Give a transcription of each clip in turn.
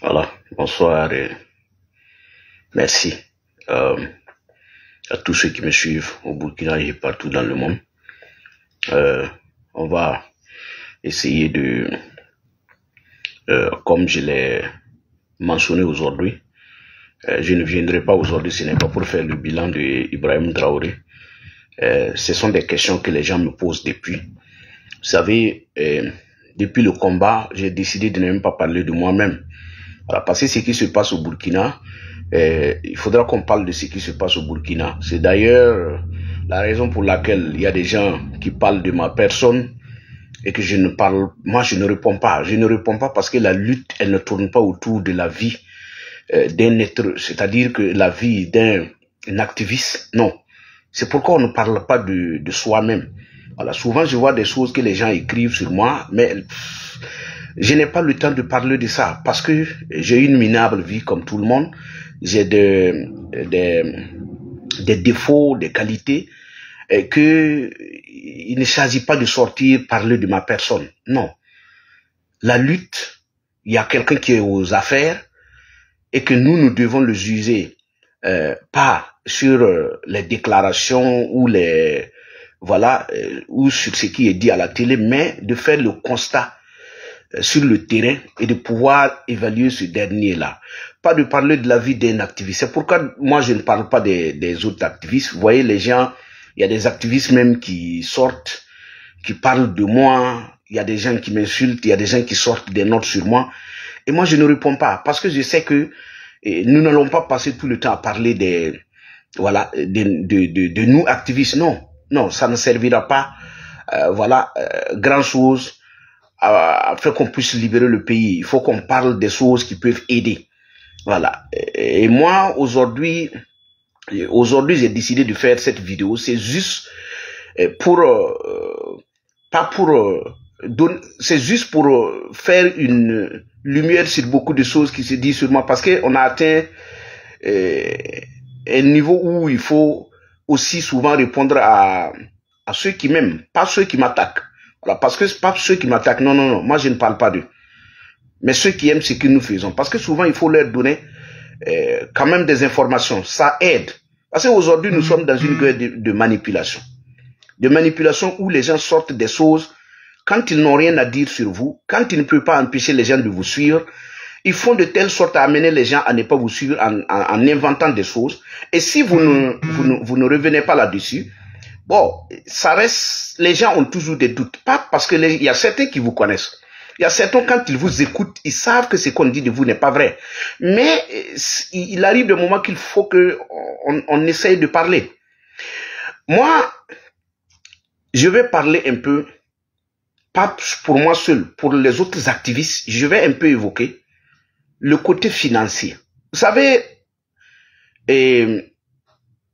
Voilà, bonsoir et merci à tous ceux qui me suivent au Burkina et partout dans le monde. On va essayer de, comme je l'ai mentionné aujourd'hui, je ne viendrai pas aujourd'hui, ce n'est pas pour faire le bilan de Ibrahim Traoré. Ce sont des questions que les gens me posent depuis. Vous savez, depuis le combat, j'ai décidé de ne même pas parler de moi-même. Voilà, parce que ce qui se passe au Burkina, il faudra qu'on parle de ce qui se passe au Burkina. C'est d'ailleurs la raison pour laquelle il y a des gens qui parlent de ma personne et que je ne parle, moi je ne réponds pas. Je ne réponds pas parce que la lutte, elle ne tourne pas autour de la vie d'un être, c'est-à-dire que la vie d'un activiste, non. C'est pourquoi on ne parle pas de soi-même. Voilà, souvent je vois des choses que les gens écrivent sur moi, mais je n'ai pas le temps de parler de ça parce que j'ai une minable vie comme tout le monde. J'ai des défauts, des qualités et que il ne s'agit pas de sortir parler de ma personne. Non. La lutte, il y a quelqu'un qui est aux affaires et que nous devons le juger pas sur les déclarations ou les voilà ou sur ce qui est dit à la télé, mais de faire le constat sur le terrain et de pouvoir évaluer ce dernier-là. Pas de parler de la vie d'un activiste. C'est pourquoi moi je ne parle pas des autres activistes. Vous voyez les gens, il y a des activistes même qui sortent, qui parlent de moi, il y a des gens qui m'insultent, il y a des gens qui sortent des notes sur moi. Et moi je ne réponds pas parce que je sais que nous n'allons pas passer tout le temps à parler des voilà de nous activistes. Non, non, ça ne servira pas grand chose afin qu'on puisse libérer le pays. Il faut qu'on parle des choses qui peuvent aider. Voilà. Et moi, aujourd'hui, j'ai décidé de faire cette vidéo. C'est juste pour, pas pour donner, c'est juste pour faire une lumière sur beaucoup de choses qui se disent sur moi, parce qu'on a atteint un niveau où il faut aussi souvent répondre à ceux qui m'aiment, pas ceux qui m'attaquent. Voilà, parce que c'est pas ceux qui m'attaquent, non, non, non, moi je ne parle pas d'eux. Mais ceux qui aiment ce que nous faisons. Parce que souvent il faut leur donner quand même des informations, ça aide. Parce qu'aujourd'hui nous sommes dans une guerre de manipulation. De manipulation où les gens sortent des choses, quand ils n'ont rien à dire sur vous, quand ils ne peuvent pas empêcher les gens de vous suivre, ils font de telle sorte à amener les gens à ne pas vous suivre en inventant des choses. Et si vous ne revenez pas là-dessus, bon, ça reste, les gens ont toujours des doutes. Pas parce que il y a certains qui vous connaissent. Il y a certains, quand ils vous écoutent, ils savent que ce qu'on dit de vous n'est pas vrai. Mais il arrive des moments qu'il faut que on essaye de parler. Moi, je vais parler un peu, pas pour moi seul, pour les autres activistes, je vais un peu évoquer le côté financier. Vous savez,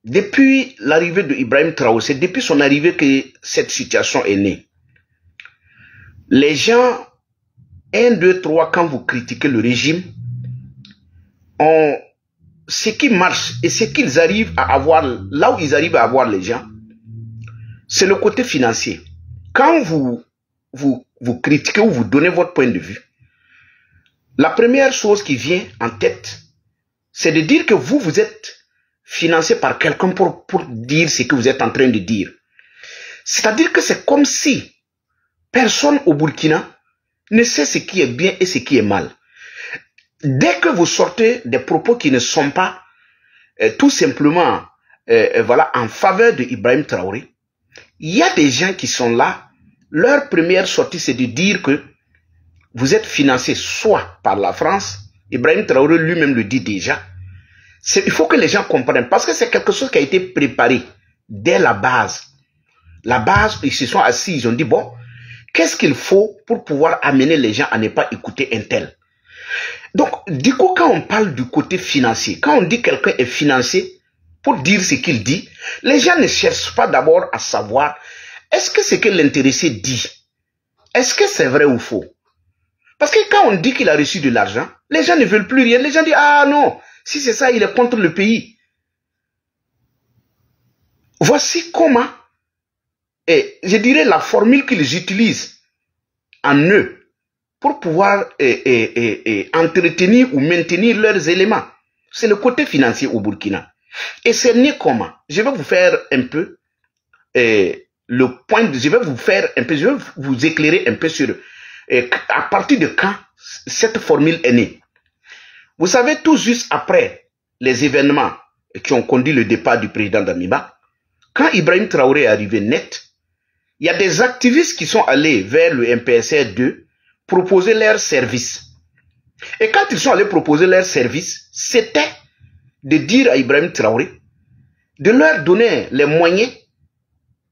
depuis l'arrivée de Ibrahim Traoré, c'est depuis son arrivée que cette situation est née. Les gens, 1, 2, 3, quand vous critiquez le régime, ce qui marche et ce qu'ils arrivent à avoir, là où ils arrivent à avoir les gens, c'est le côté financier. Quand vous critiquez ou vous donnez votre point de vue, la première chose qui vient en tête, c'est de dire que vous êtes financé par quelqu'un pour dire ce que vous êtes en train de dire. C'est-à-dire que c'est comme si personne au Burkina ne sait ce qui est bien et ce qui est mal. Dès que vous sortez des propos qui ne sont pas tout simplement voilà, en faveur de Ibrahim Traoré, il y a des gens qui sont là, leur première sortie c'est de dire que vous êtes financé soit par la France, Ibrahim Traoré lui-même le dit déjà. Il faut que les gens comprennent, parce que c'est quelque chose qui a été préparé dès la base. La base, ils se sont assis, ils ont dit, bon, qu'est-ce qu'il faut pour pouvoir amener les gens à ne pas écouter un tel? Donc, du coup, quand on parle du côté financier, quand on dit que quelqu'un est financé pour dire ce qu'il dit, les gens ne cherchent pas d'abord à savoir, est-ce que ce que l'intéressé dit, est-ce que c'est vrai ou faux? Parce que quand on dit qu'il a reçu de l'argent, les gens ne veulent plus rien. Les gens disent, ah non, si c'est ça, il est contre le pays. Voici comment, et je dirais la formule qu'ils utilisent en eux, pour pouvoir entretenir ou maintenir leurs éléments. C'est le côté financier au Burkina. Et c'est né comment? Je vais vous faire un peu le point, je vais vous éclairer un peu sur à partir de quand cette formule est née. Vous savez, tout juste après les événements qui ont conduit le départ du président Damiba, quand Ibrahim Traoré est arrivé net, il y a des activistes qui sont allés vers le MPSR 2 proposer leur service. Et quand ils sont allés proposer leur service, c'était de dire à Ibrahim Traoré de leur donner les moyens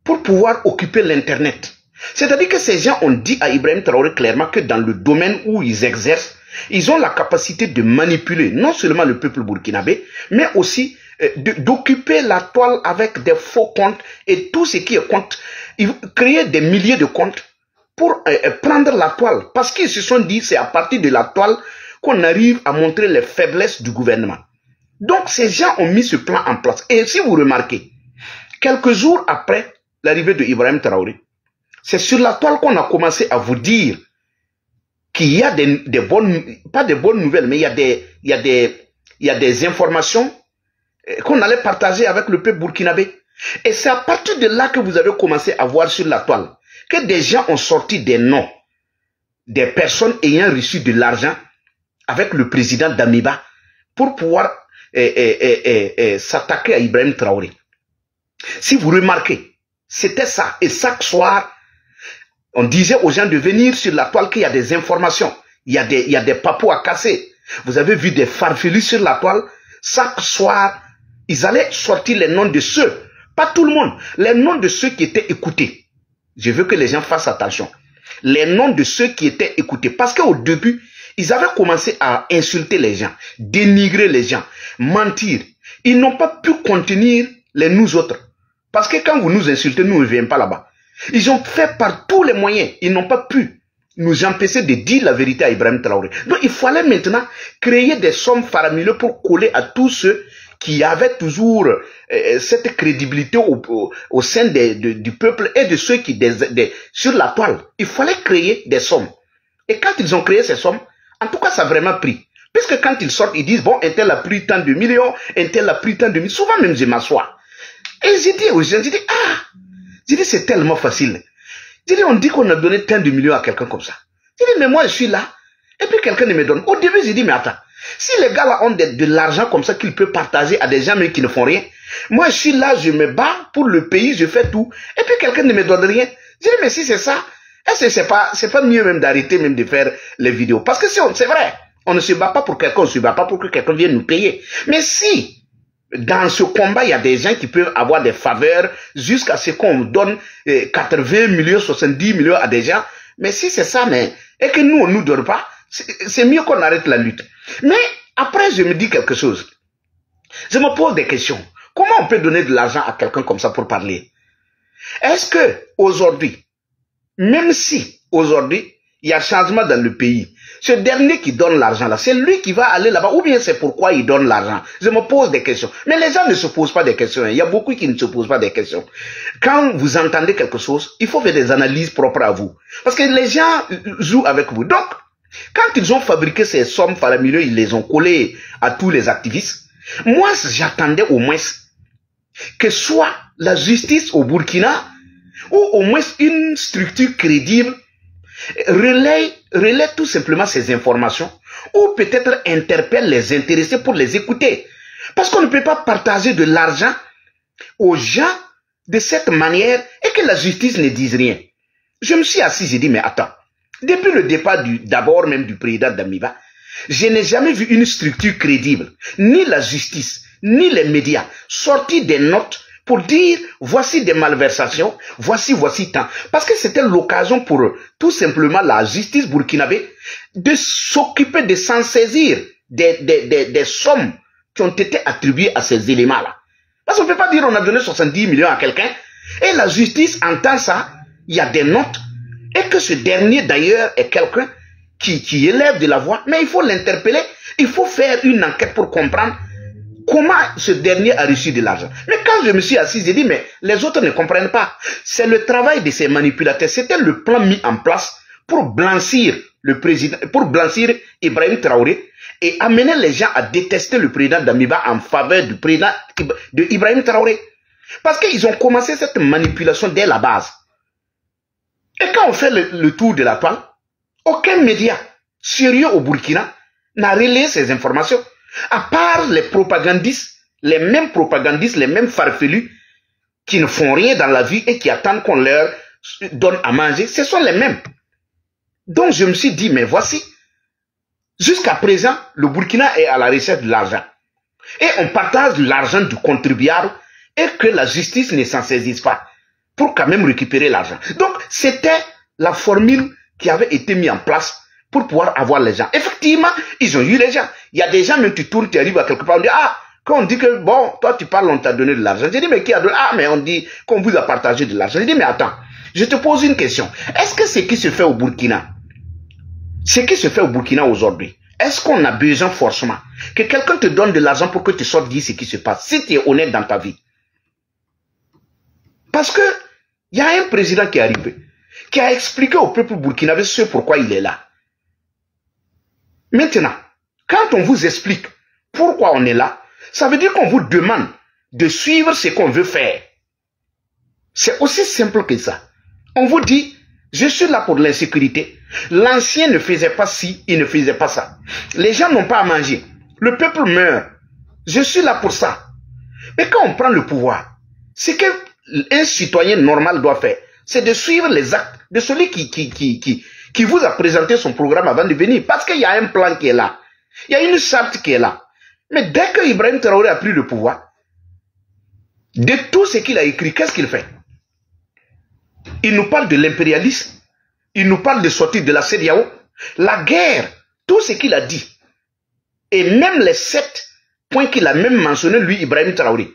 pour pouvoir occuper l'Internet. C'est-à-dire que ces gens ont dit à Ibrahim Traoré clairement que dans le domaine où ils exercent, ils ont la capacité de manipuler non seulement le peuple burkinabé, mais aussi d'occuper la toile avec des faux comptes et tout ce qui est compte. Ils créer des milliers de comptes pour prendre la toile. Parce qu'ils se sont dit c'est à partir de la toile qu'on arrive à montrer les faiblesses du gouvernement. Donc ces gens ont mis ce plan en place. Et si vous remarquez, quelques jours après l'arrivée de Ibrahim Traoré, c'est sur la toile qu'on a commencé à vous dire qu'il y a des bonnes, pas des bonnes nouvelles, mais il y a des informations qu'on allait partager avec le peuple burkinabé. Et c'est à partir de là que vous avez commencé à voir sur la toile que des gens ont sorti des noms des personnes ayant reçu de l'argent avec le président Damiba pour pouvoir s'attaquer à Ibrahim Traoré. Si vous remarquez, c'était ça. Et chaque soir, on disait aux gens de venir sur la toile qu'il y a des informations. Il y a des papous à casser. Vous avez vu des farfelus sur la toile. Chaque soir, ils allaient sortir les noms de ceux, pas tout le monde, les noms de ceux qui étaient écoutés. Je veux que les gens fassent attention. Les noms de ceux qui étaient écoutés. Parce qu'au début, ils avaient commencé à insulter les gens, dénigrer les gens, mentir. Ils n'ont pas pu contenir les nous autres. Parce que quand vous nous insultez, nous ne revenons pas là-bas. Ils ont fait par tous les moyens. Ils n'ont pas pu nous empêcher de dire la vérité à Ibrahim Traoré. Donc il fallait maintenant créer des sommes faramineuses pour coller à tous ceux qui avaient toujours cette crédibilité au sein du peuple et de ceux qui sur la toile. Il fallait créer des sommes. Et quand ils ont créé ces sommes, en tout cas ça a vraiment pris. Puisque quand ils sortent, ils disent, bon, un tel a pris tant de millions, un tel a pris tant de millions. Souvent même je m'assois. Et j'ai dit aux gens, j'ai dit c'est tellement facile. J'ai dit on dit qu'on a donné tant de millions à quelqu'un comme ça. J'ai dit mais moi je suis là. Et puis quelqu'un ne me donne. Au début j'ai dit mais attends. Si les gars là ont de l'argent comme ça qu'ils peuvent partager à des gens mais qui ne font rien. Moi je suis là, je me bats pour le pays, je fais tout. Et puis quelqu'un ne me donne rien. J'ai dit mais si c'est ça, est-ce que c'est pas mieux même d'arrêter même de faire les vidéos. Parce que c'est vrai. On ne se bat pas pour quelqu'un, on ne se bat pas pour que quelqu'un vienne nous payer. Mais si dans ce combat, il y a des gens qui peuvent avoir des faveurs jusqu'à ce qu'on donne 80 millions, 70 millions à des gens. Mais si c'est ça, et que nous, on ne nous donne pas, c'est mieux qu'on arrête la lutte. Mais après, je me dis quelque chose. Je me pose des questions. Comment on peut donner de l'argent à quelqu'un comme ça pour parler? Est-ce que aujourd'hui, même si aujourd'hui, il y a changement dans le pays, ce dernier qui donne l'argent là, c'est lui qui va aller là-bas, ou bien c'est pourquoi il donne l'argent? Je me pose des questions. Mais les gens ne se posent pas des questions. Il y a beaucoup qui ne se posent pas des questions. Quand vous entendez quelque chose, il faut faire des analyses propres à vous. Parce que les gens jouent avec vous. Donc, quand ils ont fabriqué ces sommes faramineuses, ils les ont collées à tous les activistes. Moi, j'attendais au moins que soit la justice au Burkina, ou au moins une structure crédible, relaie tout simplement ces informations ou peut-être interpelle les intéressés pour les écouter. Parce qu'on ne peut pas partager de l'argent aux gens de cette manière et que la justice ne dise rien. Je me suis assis, j'ai dit, mais attends, depuis le départ d'abord même du président Damiba, je n'ai jamais vu une structure crédible, ni la justice, ni les médias, sortir des notes pour dire, voici des malversations, voici tant. Parce que c'était l'occasion pour tout simplement la justice burkinabé de s'occuper, de s'en saisir des sommes qui ont été attribuées à ces éléments-là. Parce qu'on ne peut pas dire on a donné 70 millions à quelqu'un et la justice entend ça, il y a des notes, et que ce dernier d'ailleurs est quelqu'un qui élève de la voix, mais il faut l'interpeller, il faut faire une enquête pour comprendre comment ce dernier a reçu de l'argent. Mais quand je me suis assis, j'ai dit, mais les autres ne comprennent pas. C'est le travail de ces manipulateurs. C'était le plan mis en place pour blanchir le président, pour blanchir Ibrahim Traoré et amener les gens à détester le président Damiba en faveur du président de Ibrahim Traoré. Parce qu'ils ont commencé cette manipulation dès la base. Et quand on fait le tour de la toile, aucun média sérieux au Burkina n'a relayé ces informations, à part les propagandistes, les mêmes farfelus qui ne font rien dans la vie et qui attendent qu'on leur donne à manger. Ce sont les mêmes. Donc je me suis dit, mais voici, jusqu'à présent, le Burkina est à la recherche de l'argent. Et on partage l'argent du contribuable et que la justice ne s'en saisisse pas pour quand même récupérer l'argent. Donc c'était la formule qui avait été mise en place pour pouvoir avoir les gens. Effectivement, ils ont eu les gens. Il y a des gens, même tu tournes, tu arrives à quelque part, on dit, ah, quand on dit que, bon, toi tu parles, on t'a donné de l'argent. J'ai dit, mais qui a donné? Ah, mais on dit qu'on vous a partagé de l'argent. J'ai dit, mais attends, je te pose une question. Est-ce que ce qui se fait au Burkina, aujourd'hui, est-ce qu'on a besoin forcément que quelqu'un te donne de l'argent pour que tu sortes dire ce qui se passe, si tu es honnête dans ta vie? Parce que il y a un président qui est arrivé, qui a expliqué au peuple burkinabé ce pourquoi il est là. Maintenant, quand on vous explique pourquoi on est là, ça veut dire qu'on vous demande de suivre ce qu'on veut faire. C'est aussi simple que ça. On vous dit, je suis là pour l'insécurité. L'ancien ne faisait pas ci, il ne faisait pas ça. Les gens n'ont pas à manger. Le peuple meurt. Je suis là pour ça. Mais quand on prend le pouvoir, ce qu'un citoyen normal doit faire, c'est de suivre les actes de celui qui vous a présenté son programme avant de venir. Parce qu'il y a un plan qui est là. Il y a une charte qui est là. Mais dès que Ibrahim Traoré a pris le pouvoir, de tout ce qu'il a écrit, qu'est-ce qu'il fait? Il nous parle de l'impérialisme. Il nous parle de sortir de la CEDEAO. La guerre, tout ce qu'il a dit. Et même les 7 points qu'il a même mentionné, lui, Ibrahim Traoré.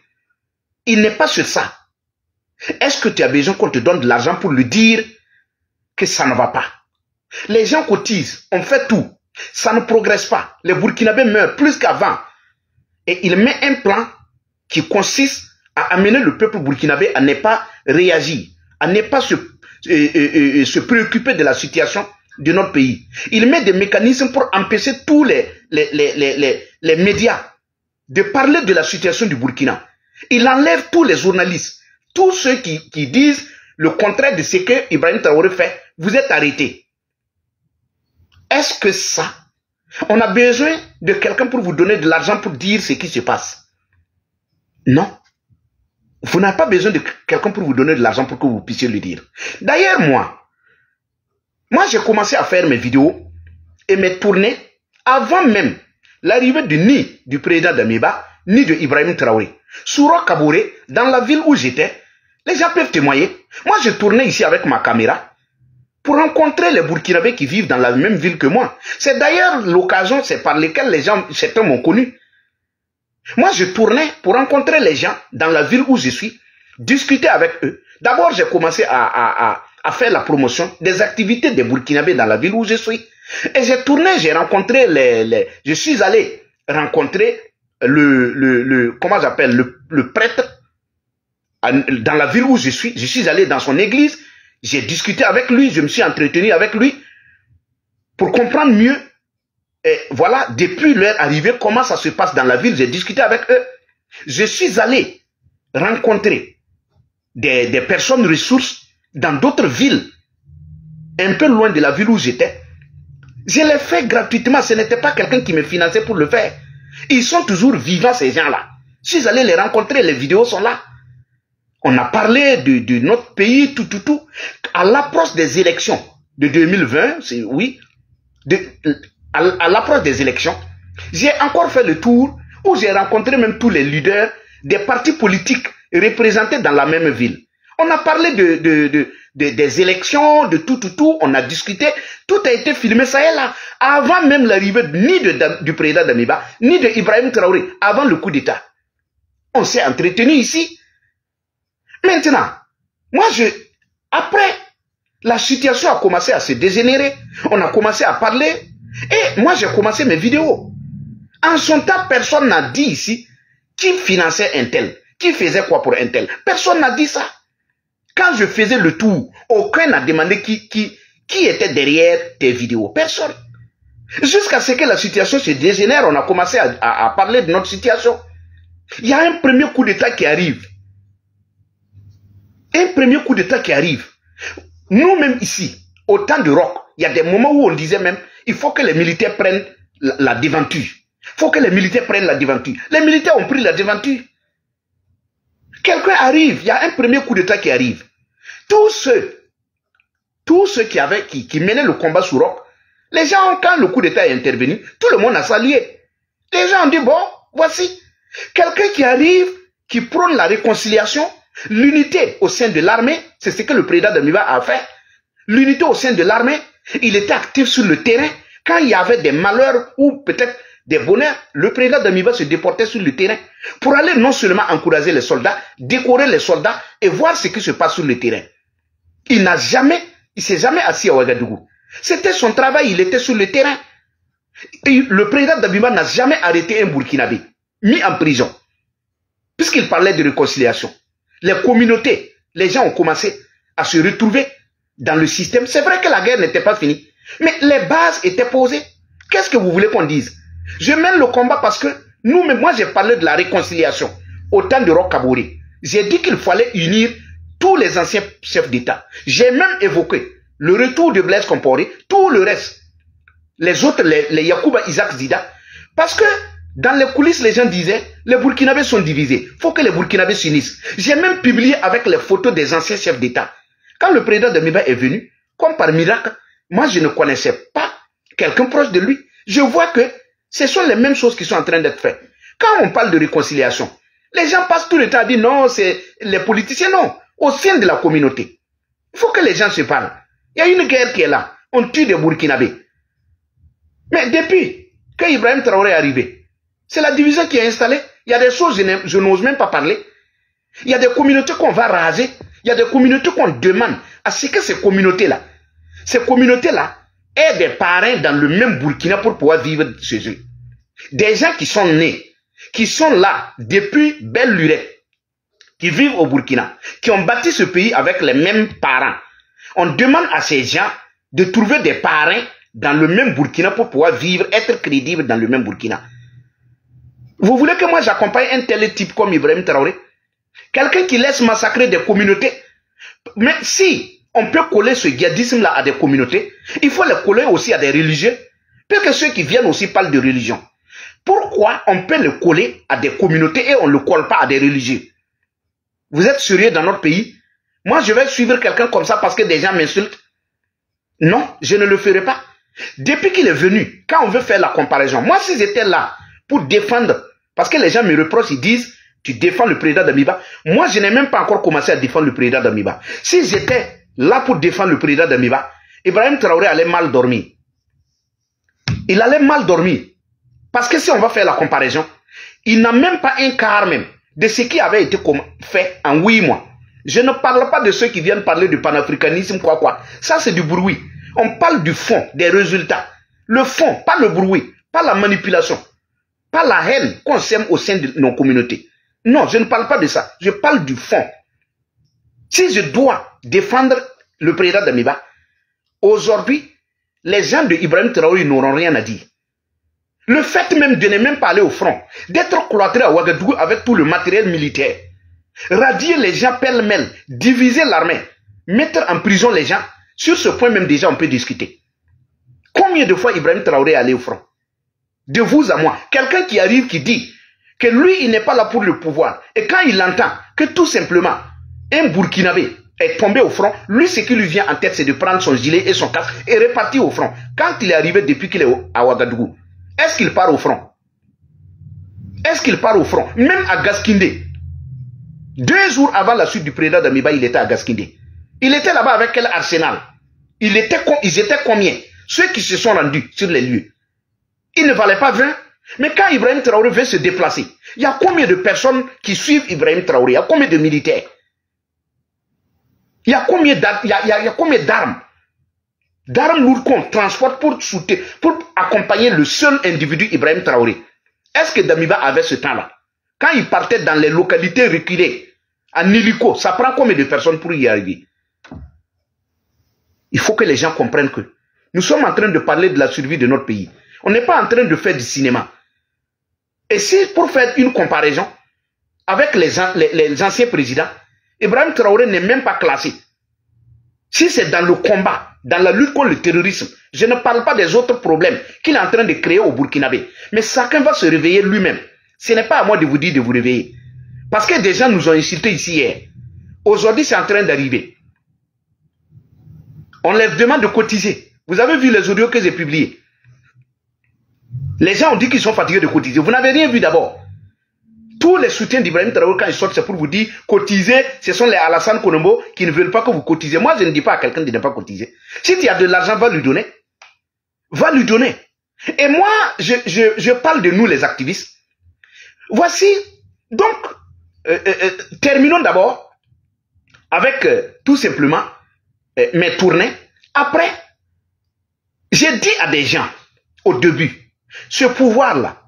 Il n'est pas sur ça. Est-ce que tu as besoin qu'on te donne de l'argent pour lui dire que ça ne va pas? Les gens cotisent, on fait tout. Ça ne progresse pas. Les Burkinabés meurent plus qu'avant. Et il met un plan qui consiste à amener le peuple burkinabé à ne pas réagir, à ne pas se préoccuper de la situation de notre pays. Il met des mécanismes pour empêcher tous les médias de parler de la situation du Burkina. Il enlève tous les journalistes, tous ceux qui disent le contraire de ce que Ibrahim Traoré fait. Vous êtes arrêtés. Est-ce que ça, on a besoin de quelqu'un pour vous donner de l'argent pour dire ce qui se passe? Non. Vous n'avez pas besoin de quelqu'un pour vous donner de l'argent pour que vous puissiez le dire. D'ailleurs, moi j'ai commencé à faire mes vidéos et mes tournées avant même l'arrivée ni du président Damiba, ni de Ibrahim Traoré. Soura Kabouré, dans la ville où j'étais, les gens peuvent témoigner. Moi, je tournais ici avec ma caméra pour rencontrer les Burkinabés qui vivent dans la même ville que moi. C'est d'ailleurs l'occasion, c'est par laquelle les gens, certains m'ont connu. Moi, je tournais pour rencontrer les gens dans la ville où je suis, discuter avec eux. D'abord, j'ai commencé à faire la promotion des activités des Burkinabés dans la ville où je suis. Et j'ai tourné, j'ai rencontré je suis allé rencontrer comment j'appelle, le prêtre dans la ville où je suis. Je suis allé dans son église, j'ai discuté avec lui, je me suis entretenu avec lui pour comprendre mieux. Et voilà, depuis leur arrivée, comment ça se passe dans la ville, j'ai discuté avec eux. Je suis allé rencontrer des personnes ressources dans d'autres villes, un peu loin de la ville où j'étais. Je l'ai fait gratuitement, ce n'était pas quelqu'un qui me finançait pour le faire. Ils sont toujours vivants, ces gens-là. Je suis allé les rencontrer, les vidéos sont là. On a parlé de notre pays, tout. À l'approche des élections de 2020, oui, à l'approche des élections, j'ai encore fait le tour où j'ai rencontré même tous les leaders des partis politiques représentés dans la même ville. On a parlé des élections, de tout, on a discuté, tout a été filmé, ça est là, avant même l'arrivée ni du président Damiba, ni de Ibrahim Traoré, avant le coup d'État. On s'est entretenu ici. Maintenant, moi après, la situation a commencé à se dégénérer, on a commencé à parler, et moi j'ai commencé mes vidéos. En son temps, personne n'a dit ici qui finançait un tel, qui faisait quoi pour un tel. Personne n'a dit ça. Quand je faisais le tour, aucun n'a demandé qui Qui était derrière tes vidéos? Personne. Jusqu'à ce que la situation se dégénère, on a commencé à parler de notre situation. Il y a un premier coup d'État qui arrive. Un premier coup d'État qui arrive. Nous-mêmes ici, au temps de Rock, il y a des moments où on disait même, il faut que les militaires prennent la devanture. Il faut que les militaires prennent la devanture. Les militaires ont pris la devanture. Quelqu'un arrive, il y a un premier coup d'État qui arrive. Tous ceux qui menaient le combat sur Rock, les gens, quand le coup d'État est intervenu, tout le monde a salué. Les gens ont dit, bon, voici. Quelqu'un qui arrive, qui prône la réconciliation, l'unité au sein de l'armée, c'est ce que le président Damiba a fait. L'unité au sein de l'armée, il était actif sur le terrain. Quand il y avait des malheurs ou peut-être des bonheurs, le président Damiba se déportait sur le terrain pour aller non seulement encourager les soldats, décorer les soldats et voir ce qui se passe sur le terrain. Il s'est jamais assis à Ouagadougou. C'était son travail, il était sur le terrain. Et le président Damiba n'a jamais arrêté un Burkinabé, mis en prison, puisqu'il parlait de réconciliation. Les communautés, les gens ont commencé à se retrouver dans le système. C'est vrai que la guerre n'était pas finie, mais les bases étaient posées. Qu'est-ce que vous voulez qu'on dise? Je mène le combat parce que moi j'ai parlé de la réconciliation au temps de Roch Kaboré. J'ai dit qu'il fallait unir tous les anciens chefs d'État. J'ai même évoqué le retour de Blaise Compaoré, tout le reste, les autres, les Yacouba Isaac Zida, parce que dans les coulisses, les gens disaient, les Burkinabés sont divisés, il faut que les Burkinabés s'unissent. J'ai même publié avec les photos des anciens chefs d'État. Quand le président Damiba est venu, comme par miracle, moi je ne connaissais pas quelqu'un proche de lui. Je vois que ce sont les mêmes choses qui sont en train d'être faites. Quand on parle de réconciliation, les gens passent tout le temps à dire non, c'est les politiciens, non, au sein de la communauté. Il faut que les gens se parlent. Il y a une guerre qui est là, on tue des Burkinabés. Mais depuis que Ibrahim Traoré est arrivé, c'est la division qui est installée. Il y a des choses, je n'ose même pas parler. Il y a des communautés qu'on va raser. Il y a des communautés qu'on demande à ce que ces communautés-là aient des parrains dans le même Burkina pour pouvoir vivre chez eux. Des gens qui sont nés, qui sont là depuis belle lurette, qui vivent au Burkina, qui ont bâti ce pays avec les mêmes parents. On demande à ces gens de trouver des parrains dans le même Burkina pour pouvoir vivre, être crédible dans le même Burkina. Vous voulez que moi j'accompagne un tel type comme Ibrahim Traoré? Quelqu'un qui laisse massacrer des communautés? Mais si on peut coller ce djihadisme-là à des communautés, il faut le coller aussi à des religieux. Parce que ceux qui viennent aussi parlent de religion. Pourquoi on peut le coller à des communautés et on ne le colle pas à des religieux? Vous êtes sérieux dans notre pays? Moi je vais suivre quelqu'un comme ça parce que des gens m'insultent? Non, je ne le ferai pas. Depuis qu'il est venu, quand on veut faire la comparaison, moi si j'étais là pour défendre, parce que les gens me reprochent, ils disent, tu défends le président Damiba. Moi, je n'ai même pas encore commencé à défendre le président Damiba. Si j'étais là pour défendre le président Damiba, Ibrahim Traoré allait mal dormir. Il allait mal dormir. Parce que si on va faire la comparaison, il n'a même pas un quart même de ce qui avait été fait en 8 mois. Je ne parle pas de ceux qui viennent parler du panafricanisme, quoi. Ça, c'est du bruit. On parle du fond, des résultats. Le fond, pas le bruit, pas la manipulation, pas la haine qu'on sème au sein de nos communautés. Non, je ne parle pas de ça. Je parle du fond. Si je dois défendre le président Damiba, aujourd'hui, les gens de Ibrahim Traoré n'auront rien à dire. Le fait même de ne même pas aller au front, d'être cloîtré à Ouagadougou avec tout le matériel militaire, radier les gens pêle-mêle, diviser l'armée, mettre en prison les gens, sur ce point même déjà on peut discuter. Combien de fois Ibrahim Traoré est allé au front? De vous à moi, quelqu'un qui arrive qui dit que lui il n'est pas là pour le pouvoir, et quand il entend que tout simplement un Burkinabé est tombé au front, lui ce qui lui vient en tête c'est de prendre son gilet et son casque et repartir au front. Quand il est arrivé depuis qu'il est à Ouagadougou, est-ce qu'il part au front? Est-ce qu'il part au front? Même à Gaskindé, 2 jours avant la suite du président Damiba, il était à Gaskindé. Il était là-bas avec quel arsenal? Ils étaient combien? Ceux qui se sont rendus sur les lieux. Ils ne valaient pas 20. Mais quand Ibrahim Traoré veut se déplacer, il y a combien de personnes qui suivent Ibrahim Traoré? Il y a combien de militaires? Il y a combien d'armes? D'armes lourdes qu'on transporte pour accompagner le seul individu Ibrahim Traoré. Est-ce que Damiba avait ce temps-là? Quand il partait dans les localités reculées, en hélico, ça prend combien de personnes pour y arriver? Il faut que les gens comprennent que nous sommes en train de parler de la survie de notre pays. On n'est pas en train de faire du cinéma. Et si pour faire une comparaison avec les anciens présidents, Ibrahim Traoré n'est même pas classé. Si c'est dans le combat, dans la lutte contre le terrorisme, je ne parle pas des autres problèmes qu'il est en train de créer au Burkinabé. Mais chacun va se réveiller lui-même. Ce n'est pas à moi de vous dire de vous réveiller. Parce que des gens nous ont insultés ici hier. Aujourd'hui, c'est en train d'arriver. On leur demande de cotiser. Vous avez vu les audios que j'ai publiés. Les gens ont dit qu'ils sont fatigués de cotiser. Vous n'avez rien vu d'abord. Tous les soutiens d'Ibrahim Traoré, quand ils sortent, c'est pour vous dire cotiser, ce sont les Alassane Konombo qui ne veulent pas que vous cotisez. Moi, je ne dis pas à quelqu'un de ne pas cotiser. Si tu as de l'argent, va lui donner. Va lui donner. Et moi, je parle de nous les activistes. Voici, donc, terminons d'abord avec tout simplement mes tournées. Après, j'ai dit à des gens au début, ce pouvoir-là,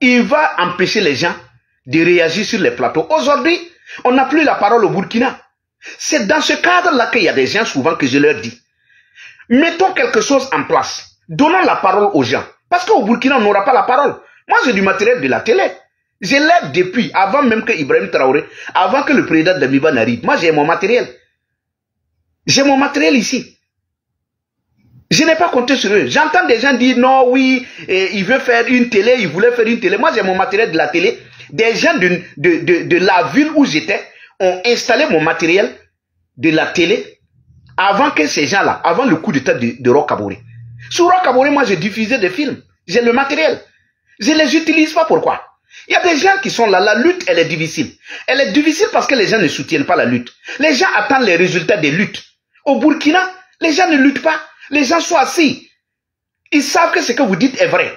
il va empêcher les gens de réagir sur les plateaux. Aujourd'hui, on n'a plus la parole au Burkina. C'est dans ce cadre-là qu'il y a des gens souvent que je leur dis. Mettons quelque chose en place. Donnons la parole aux gens. Parce qu'au Burkina, on n'aura pas la parole. Moi, j'ai du matériel de la télé. Je l'ai depuis, avant même que Ibrahim Traoré, avant que le président de Miba n'arrive. Moi, j'ai mon matériel. J'ai mon matériel ici. Je n'ai pas compté sur eux. J'entends des gens dire non, oui, il veut faire une télé, il voulait faire une télé. Moi, j'ai mon matériel de la télé. Des gens de la ville où j'étais ont installé mon matériel de la télé avant que ces gens-là, avant le coup d'état de Roch Kaboré. Sur Roch Kaboré, moi, j'ai diffusé des films. J'ai le matériel. Je ne les utilise pas. Pourquoi? Il y a des gens qui sont là. La lutte, elle est difficile. Elle est difficile parce que les gens ne soutiennent pas la lutte. Les gens attendent les résultats des luttes. Au Burkina, les gens ne luttent pas. Les gens sont assis. Ils savent que ce que vous dites est vrai.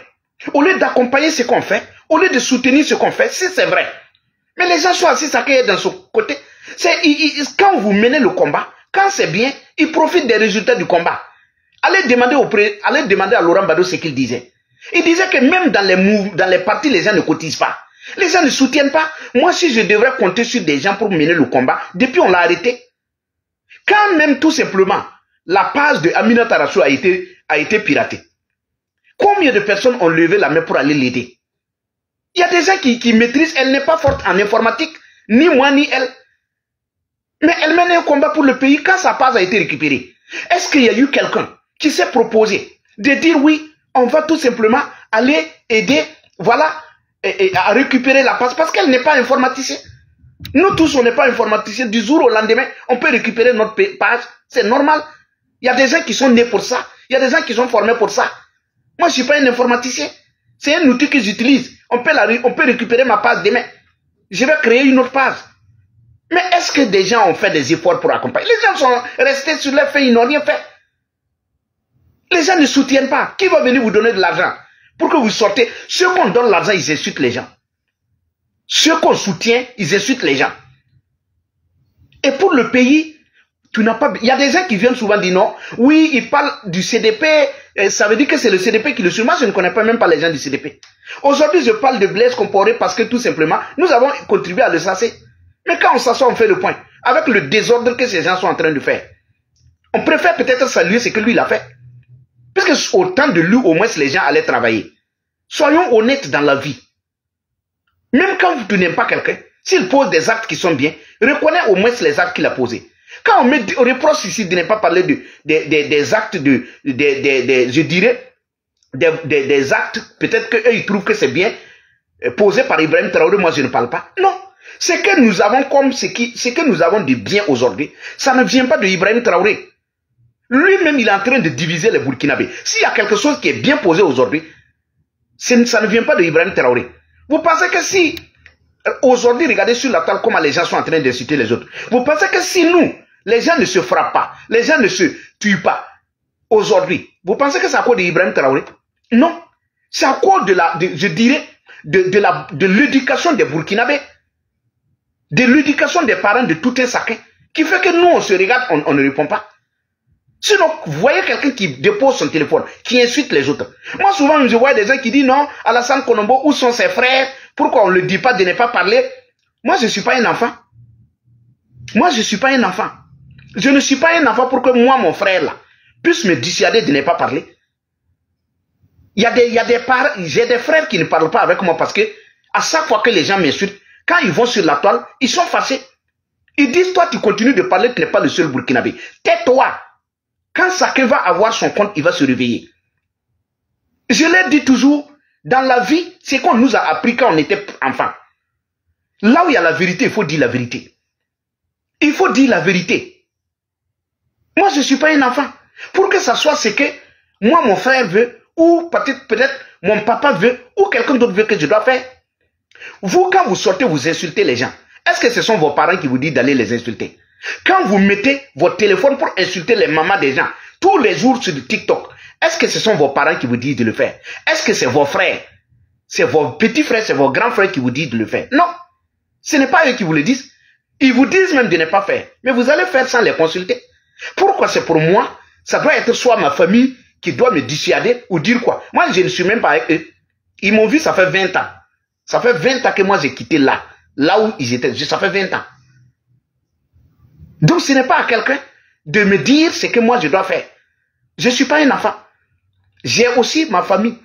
Au lieu d'accompagner ce qu'on fait, au lieu de soutenir ce qu'on fait, si c'est vrai. Mais les gens sont assis, ça est dans ce côté. Quand vous menez le combat, quand c'est bien, ils profitent des résultats du combat. Allez demander à Laurent Gbagbo ce qu'il disait. Il disait que même dans les partis, les gens ne cotisent pas. Les gens ne soutiennent pas. Moi, si je devrais compter sur des gens pour mener le combat, depuis on l'a arrêté. Quand même, tout simplement, la page de Aminata Tarassou a été piratée. Combien de personnes ont levé la main pour aller l'aider? Il y a des gens qui maîtrisent, elle n'est pas forte en informatique, ni moi ni elle. Mais elle mène un combat pour le pays quand sa page a été récupérée. Est-ce qu'il y a eu quelqu'un qui s'est proposé de dire oui, on va tout simplement aller aider, voilà, à récupérer la page parce qu'elle n'est pas informaticienne. Nous tous, on n'est pas informaticiens. Du jour au lendemain, on peut récupérer notre page. C'est normal. Il y a des gens qui sont nés pour ça. Il y a des gens qui sont formés pour ça. Moi, je ne suis pas un informaticien. C'est un outil que j'utilise. On peut récupérer ma page demain. Je vais créer une autre page. Mais est-ce que des gens ont fait des efforts pour accompagner? Les gens sont restés sur les faits, ils n'ont rien fait. Les gens ne soutiennent pas. Qui va venir vous donner de l'argent pour que vous sortez? Ceux qu'on donne l'argent, ils insultent les gens. Ceux qu'on soutient, ils insultent les gens. Et pour le pays, tu n'as pas... Il y a des gens qui viennent souvent dire non. Oui, ils parlent du CDP. Ça veut dire que c'est le CDP qui le suit. Moi, je ne connais pas même pas les gens du CDP. Aujourd'hui, je parle de Blaise Compaoré parce que tout simplement, nous avons contribué à le chasser. Mais quand on s'assoit, on fait le point. Avec le désordre que ces gens sont en train de faire. On préfère peut-être saluer ce que lui, il a fait. Parce que au temps de lui, au moins, les gens allaient travailler. Soyons honnêtes dans la vie. Même quand tu n'aimes pas quelqu'un, s'il pose des actes qui sont bien, reconnais au moins les actes qu'il a posés. Quand on reproche ici de ne pas parler des actes je dirais, des actes, peut-être qu'eux ils trouvent que c'est bien, posé par Ibrahim Traoré, moi je ne parle pas. Non. Ce que nous avons comme, ce que nous avons de bien aujourd'hui, ça ne vient pas de Ibrahim Traoré. Lui-même, il est en train de diviser les Burkinabés. S'il y a quelque chose qui est bien posé aujourd'hui, ça ne vient pas de Ibrahim Traoré. Vous pensez que si, aujourd'hui, regardez sur la table comment les gens sont en train d'insulter les autres. Vous pensez que si nous, les gens ne se frappent pas, les gens ne se tuent pas, aujourd'hui, vous pensez que c'est à cause d'Ibrahim Traoré? Non. C'est à cause je dirais, de l'éducation des Burkinabés, de l'éducation des parents de tout un chacun, qui fait que nous, on se regarde, on ne répond pas. Sinon, vous voyez quelqu'un qui dépose son téléphone, qui insulte les autres. Moi, souvent, je vois des gens qui disent non, Alassane Konombo, où sont ses frères? Pourquoi on ne le dit pas de ne pas parler? Moi, je ne suis pas un enfant. Moi, je ne suis pas un enfant. Je ne suis pas un enfant pour que moi, mon frère, là, puissent me dissuader de ne pas parler. J'ai des frères qui ne parlent pas avec moi parce que à chaque fois que les gens m'insultent, quand ils vont sur la toile, ils sont fâchés. Ils disent, toi, tu continues de parler, tu n'es pas le seul Burkinabé. Tais-toi. Quand chacun va avoir son compte, il va se réveiller. Je l'ai dit toujours, dans la vie, c'est qu'on nous a appris quand on était enfant. Là où il y a la vérité, il faut dire la vérité. Il faut dire la vérité. Moi, je ne suis pas un enfant. Pour que ça soit ce que moi, mon frère veut, ou peut-être mon papa veut, ou quelqu'un d'autre veut que je dois faire. Vous, quand vous sortez, vous insultez les gens. Est-ce que ce sont vos parents qui vous disent d'aller les insulter? Quand vous mettez votre téléphone pour insulter les mamans des gens, tous les jours sur le TikTok, est-ce que ce sont vos parents qui vous disent de le faire? Est-ce que c'est vos frères? C'est vos petits frères, c'est vos grands frères qui vous disent de le faire? Non. Ce n'est pas eux qui vous le disent. Ils vous disent même de ne pas faire. Mais vous allez faire sans les consulter. Pourquoi c'est pour moi? Ça doit être soit ma famille qui doit me dissuader ou dire quoi? Moi, je ne suis même pas avec eux. Ils m'ont vu, ça fait 20 ans. Ça fait 20 ans que moi j'ai quitté là où ils étaient. Ça fait 20 ans. Donc ce n'est pas à quelqu'un de me dire ce que moi je dois faire. Je ne suis pas un enfant. J'ai aussi ma famille.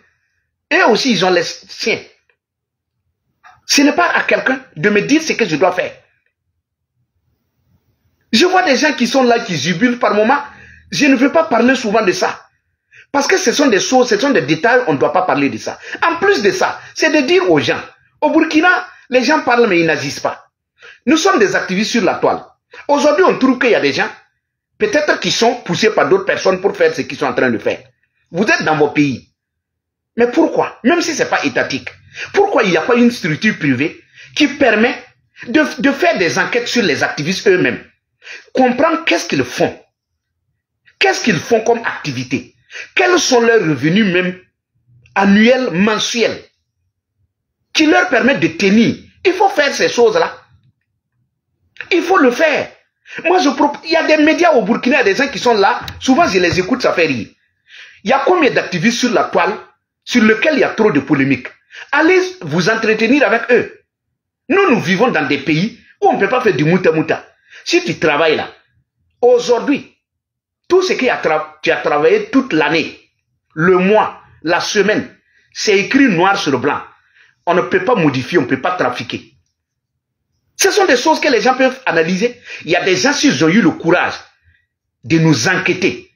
Eux aussi, ils ont les siens. Ce n'est pas à quelqu'un de me dire ce que je dois faire. Je vois des gens qui sont là, qui jubilent par moment. Je ne veux pas parler souvent de ça. Parce que ce sont des choses, ce sont des détails, on ne doit pas parler de ça. En plus de ça, c'est de dire aux gens, au Burkina, les gens parlent mais ils n'agissent pas. Nous sommes des activistes sur la toile. Aujourd'hui, on trouve qu'il y a des gens, peut-être qui sont poussés par d'autres personnes pour faire ce qu'ils sont en train de faire. Vous êtes dans vos pays. Mais pourquoi? Même si ce n'est pas étatique. Pourquoi il n'y a pas une structure privée qui permet de faire des enquêtes sur les activistes eux-mêmes? Comprendre qu'est-ce qu'ils font. Qu'est-ce qu'ils font comme activité? Quels sont leurs revenus même annuels, mensuels, qui leur permettent de tenir? Il faut faire ces choses-là. Il faut le faire. Moi, il y a des médias au Burkina, il y a des gens qui sont là. Souvent, je les écoute, ça fait rire. Il y a combien d'activistes sur la toile sur lesquels il y a trop de polémiques? Allez vous entretenir avec eux. Nous vivons dans des pays où on ne peut pas faire du mouta-mouta. Si tu travailles là, aujourd'hui, tout ce que tu as travaillé toute l'année, le mois, la semaine, c'est écrit noir sur blanc. On ne peut pas modifier, on ne peut pas trafiquer. Ce sont des choses que les gens peuvent analyser. Il y a des gens, s'ils ont eu le courage de nous enquêter,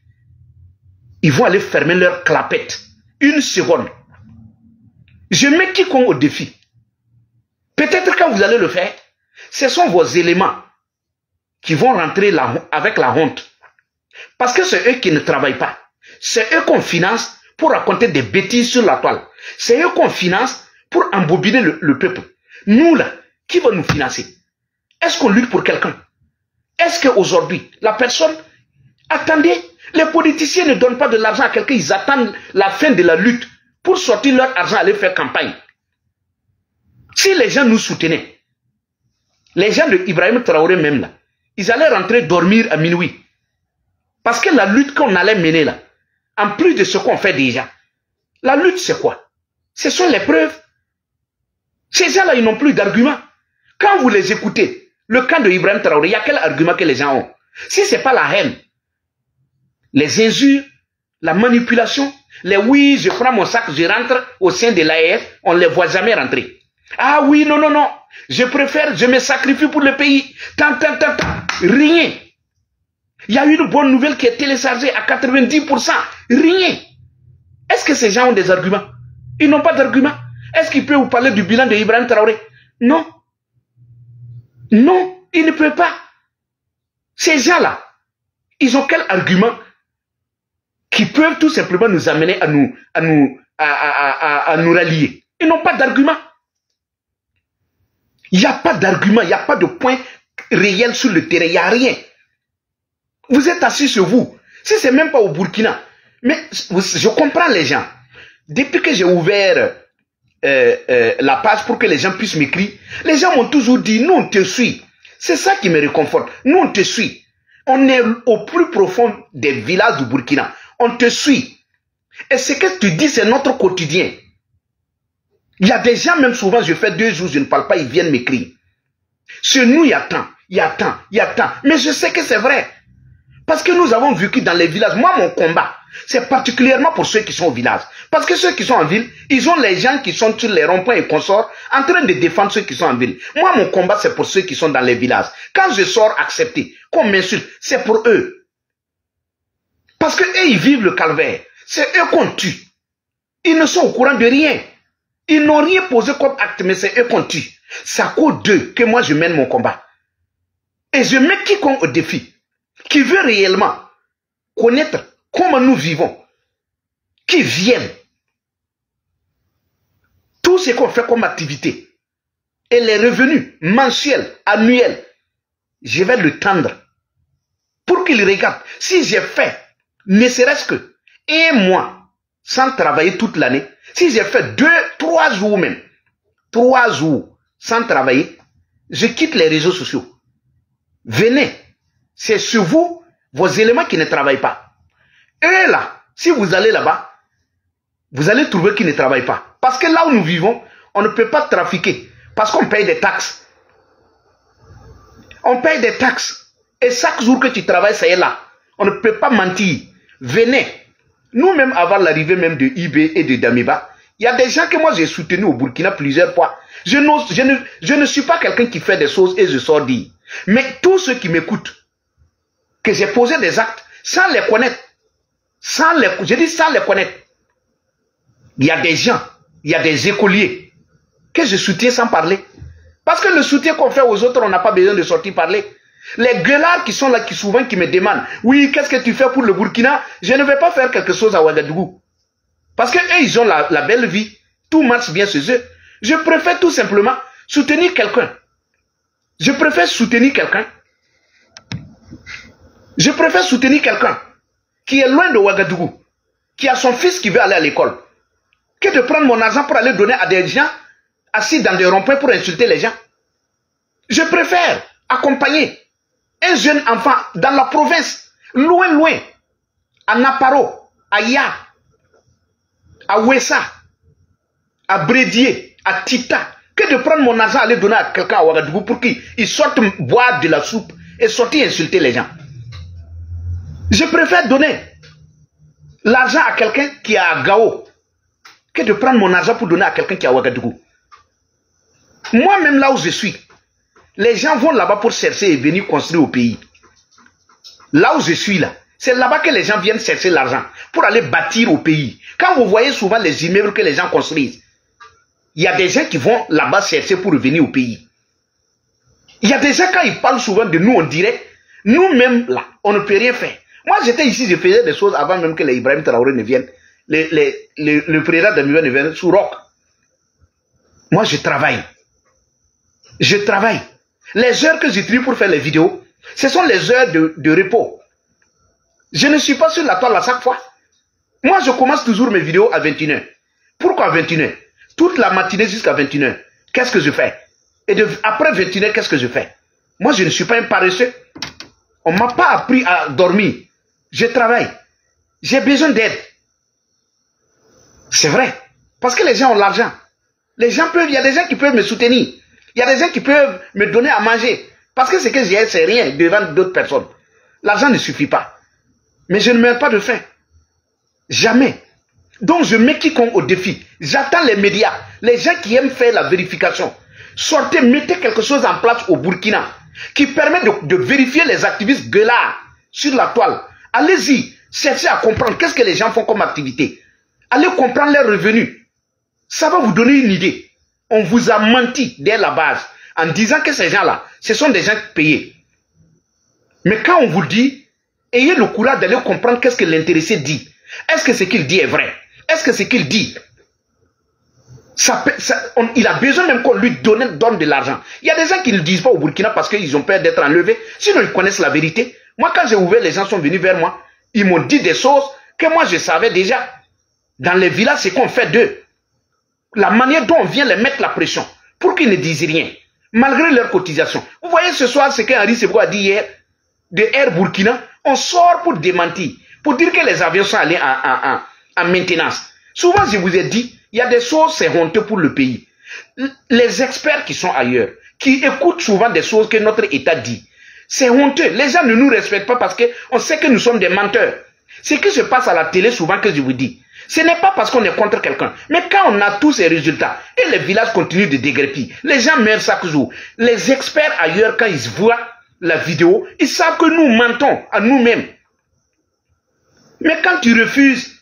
ils vont aller fermer leur clapette. Une seconde. Je mets quiconque au défi. Peut-être quand vous allez le faire, ce sont vos éléments qui vont rentrer avec la honte. Parce que c'est eux qui ne travaillent pas. C'est eux qu'on finance pour raconter des bêtises sur la toile. C'est eux qu'on finance pour embobiner le peuple. Nous là, qui va nous financer? Est-ce qu'on lutte pour quelqu'un? Est-ce qu'aujourd'hui, la personne... Attendez, les politiciens ne donnent pas de l'argent à quelqu'un, ils attendent la fin de la lutte pour sortir leur argent, aller faire campagne. Si les gens nous soutenaient, les gens de Ibrahim Traoré même là, ils allaient rentrer dormir à minuit. Parce que la lutte qu'on allait mener là, en plus de ce qu'on fait déjà, la lutte c'est quoi? Ce sont les preuves. Ces gens-là, ils n'ont plus d'arguments. Quand vous les écoutez, le camp de Ibrahim Traoré, il y a quel argument que les gens ont? Si ce n'est pas la haine, les injures, la manipulation, les oui, je prends mon sac, je rentre au sein de l'AEF, on ne les voit jamais rentrer. Ah oui, non, non, non, je préfère, je me sacrifie pour le pays. Tant, rien. Il y a une bonne nouvelle qui est téléchargée à 90%. Rien. Est-ce que ces gens ont des arguments? Ils n'ont pas d'arguments. Est-ce qu'ils peuvent vous parler du bilan de Ibrahim Traoré? Non. Non, ils ne peuvent pas. Ces gens-là, ils ont quel argument qui peuvent tout simplement nous amener à nous rallier? Ils n'ont pas d'argument. Il n'y a pas d'argument, il n'y a pas de point réel sur le terrain, il n'y a rien. Vous êtes assis sur vous. Si ce n'est même pas au Burkina. Mais je comprends les gens. Depuis que j'ai ouvert la page pour que les gens puissent m'écrire, les gens m'ont toujours dit, nous on te suit. C'est ça qui me réconforte. Nous on te suit. On est au plus profond des villages du Burkina. On te suit. Et ce que tu dis, c'est notre quotidien. Il y a des gens, même souvent, je fais 2 jours, je ne parle pas, ils viennent m'écrire. Chez nous, il y a tant, il y a tant, il y a tant. Mais je sais que c'est vrai. Parce que nous avons vécu dans les villages. Moi, mon combat, c'est particulièrement pour ceux qui sont au village. Parce que ceux qui sont en ville, ils ont les gens qui sont sur les ronds-points et consorts en train de défendre ceux qui sont en ville. Moi, mon combat, c'est pour ceux qui sont dans les villages. Quand je sors accepté, qu'on m'insulte, c'est pour eux. Parce qu'eux, ils vivent le calvaire. C'est eux qu'on tue. Ils ne sont au courant de rien. Ils n'ont rien posé comme acte, mais c'est eux qu'on tue. C'est à cause d'eux que moi, je mène mon combat. Et je mets quiconque au défi, qui veut réellement connaître comment nous vivons, qui viennent. Tout ce qu'on fait comme activité et les revenus mensuels, annuels, je vais le tendre pour qu'ils regardent. Si j'ai fait, ne serait-ce que un mois sans travailler toute l'année, si j'ai fait 2, 3 jours même, 3 jours sans travailler, je quitte les réseaux sociaux. Venez, c'est sur vous, vos éléments qui ne travaillent pas. Et là, si vous allez là-bas, vous allez trouver qu'ils ne travaillent pas. Parce que là où nous vivons, on ne peut pas trafiquer. Parce qu'on paye des taxes. On paye des taxes. Et chaque jour que tu travailles, ça est là. On ne peut pas mentir. Venez. Nous-mêmes, avant l'arrivée même de IB et de Damiba, il y a des gens que moi j'ai soutenus au Burkina plusieurs fois. Je ne suis pas quelqu'un qui fait des choses et je sors dire. Mais tous ceux qui m'écoutent, que j'ai posé des actes sans les connaître, je dis sans les connaître, il y a des gens, il y a des écoliers que je soutiens sans parler. Parce que le soutien qu'on fait aux autres, on n'a pas besoin de sortir parler. Les gueulards qui sont là, qui souvent qui me demandent, oui, qu'est-ce que tu fais pour le Burkina? Je ne vais pas faire quelque chose à Ouagadougou. Parce qu'eux, ils ont la belle vie. Tout marche bien chez eux. Je préfère tout simplement soutenir quelqu'un. Je préfère soutenir quelqu'un. Je préfère soutenir quelqu'un qui est loin de Ouagadougou, qui a son fils qui veut aller à l'école, que de prendre mon argent pour aller donner à des gens assis dans des ronds-points pour insulter les gens. Je préfère accompagner un jeune enfant dans la province, loin, loin, à Naparo, à Ya, à Ouessa, à Brédier, à Tita, que de prendre mon argent et aller donner à quelqu'un à Ouagadougou pour qu'il sorte boire de la soupe et sortir insulter les gens. Je préfère donner l'argent à quelqu'un qui est à Gao que de prendre mon argent pour donner à quelqu'un qui est à Ouagadougou. Moi-même là où je suis, les gens vont là-bas pour chercher et venir construire au pays. Là où je suis là, c'est là-bas que les gens viennent chercher l'argent pour aller bâtir au pays. Quand vous voyez souvent les immeubles que les gens construisent, il y a des gens qui vont là-bas chercher pour revenir au pays. Il y a des gens, quand ils parlent souvent de nous, on dirait, nous-mêmes là, on ne peut rien faire. Moi j'étais ici, je faisais des choses avant même que les Ibrahim Traoré ne viennent. Le président de Miva ne vienne sous roc. Moi je travaille. Je travaille. Les heures que j'utilise pour faire les vidéos, ce sont les heures de repos. Je ne suis pas sur la toile à chaque fois. Moi, je commence toujours mes vidéos à 21h. Pourquoi 21h? Toute la matinée jusqu'à 21h. Qu'est-ce que je fais? Et après 21h, qu'est-ce que je fais? Moi, je ne suis pas un paresseux. On ne m'a pas appris à dormir. Je travaille. J'ai besoin d'aide. C'est vrai. Parce que les gens ont l'argent. Les gens peuvent, il y a des gens qui peuvent me soutenir. Il y a des gens qui peuvent me donner à manger. Parce que ce que j'ai, c'est rien devant d'autres personnes. L'argent ne suffit pas. Mais je ne meurs pas de faim. Jamais. Donc je mets quiconque au défi. J'attends les médias. Les gens qui aiment faire la vérification. Sortez, mettez quelque chose en place au Burkina qui permet de vérifier les activistes gueulards sur la toile. Allez-y, cherchez à comprendre qu'est-ce que les gens font comme activité. Allez comprendre leurs revenus. Ça va vous donner une idée. On vous a menti dès la base en disant que ces gens-là, ce sont des gens payés. Mais quand on vous le dit, ayez le courage d'aller comprendre qu'est-ce que l'intéressé dit. Est-ce que ce qu'il dit est vrai? Est-ce que ce qu'il dit, il a besoin même qu'on lui donne de l'argent. Il y a des gens qui ne le disent pas au Burkina parce qu'ils ont peur d'être enlevés. Sinon, ils connaissent la vérité. Moi, quand j'ai ouvert, les gens sont venus vers moi. Ils m'ont dit des choses que moi, je savais déjà. Dans les villages, c'est qu'on fait d'eux. La manière dont on vient les mettre la pression pour qu'ils ne disent rien, malgré leur cotisation. Vous voyez ce soir ce qu'Henri Sebo a dit hier de Air Burkina. On sort pour démentir, pour dire que les avions sont allés en maintenance. Souvent, je vous ai dit, il y a des choses, c'est honteux pour le pays. Les experts qui sont ailleurs, qui écoutent souvent des choses que notre État dit, C'est honteux. Les gens ne nous respectent pas parce qu'on sait que nous sommes des menteurs. Ce qui se passe à la télé souvent que je vous dis, ce n'est pas parce qu'on est contre quelqu'un. Mais quand on a tous ces résultats, et les villages continuent de déguerpir, les gens meurent chaque jour. Les experts ailleurs, quand ils voient la vidéo, ils savent que nous mentons à nous-mêmes. Mais quand tu refuses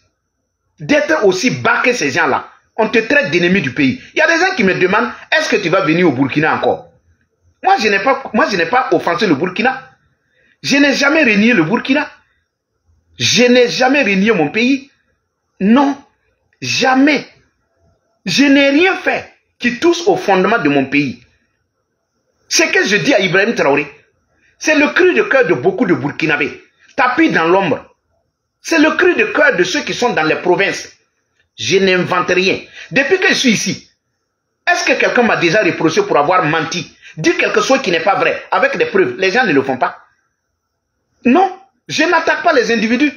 d'être aussi bas que ces gens-là, on te traite d'ennemi du pays. Il y a des gens qui me demandent, est-ce que tu vas venir au Burkina encore? Moi, je n'ai pas offensé le Burkina. Je n'ai jamais renié le Burkina. Je n'ai jamais renié mon pays. Non, jamais. Je n'ai rien fait qui touche au fondement de mon pays. Ce que je dis à Ibrahim Traoré, c'est le cri de cœur de beaucoup de Burkinabés, tapis dans l'ombre. C'est le cri de cœur de ceux qui sont dans les provinces. Je n'invente rien. Depuis que je suis ici, est-ce que quelqu'un m'a déjà reproché pour avoir menti, dit quelque chose qui n'est pas vrai, avec des preuves? Les gens ne le font pas. Non, je n'attaque pas les individus.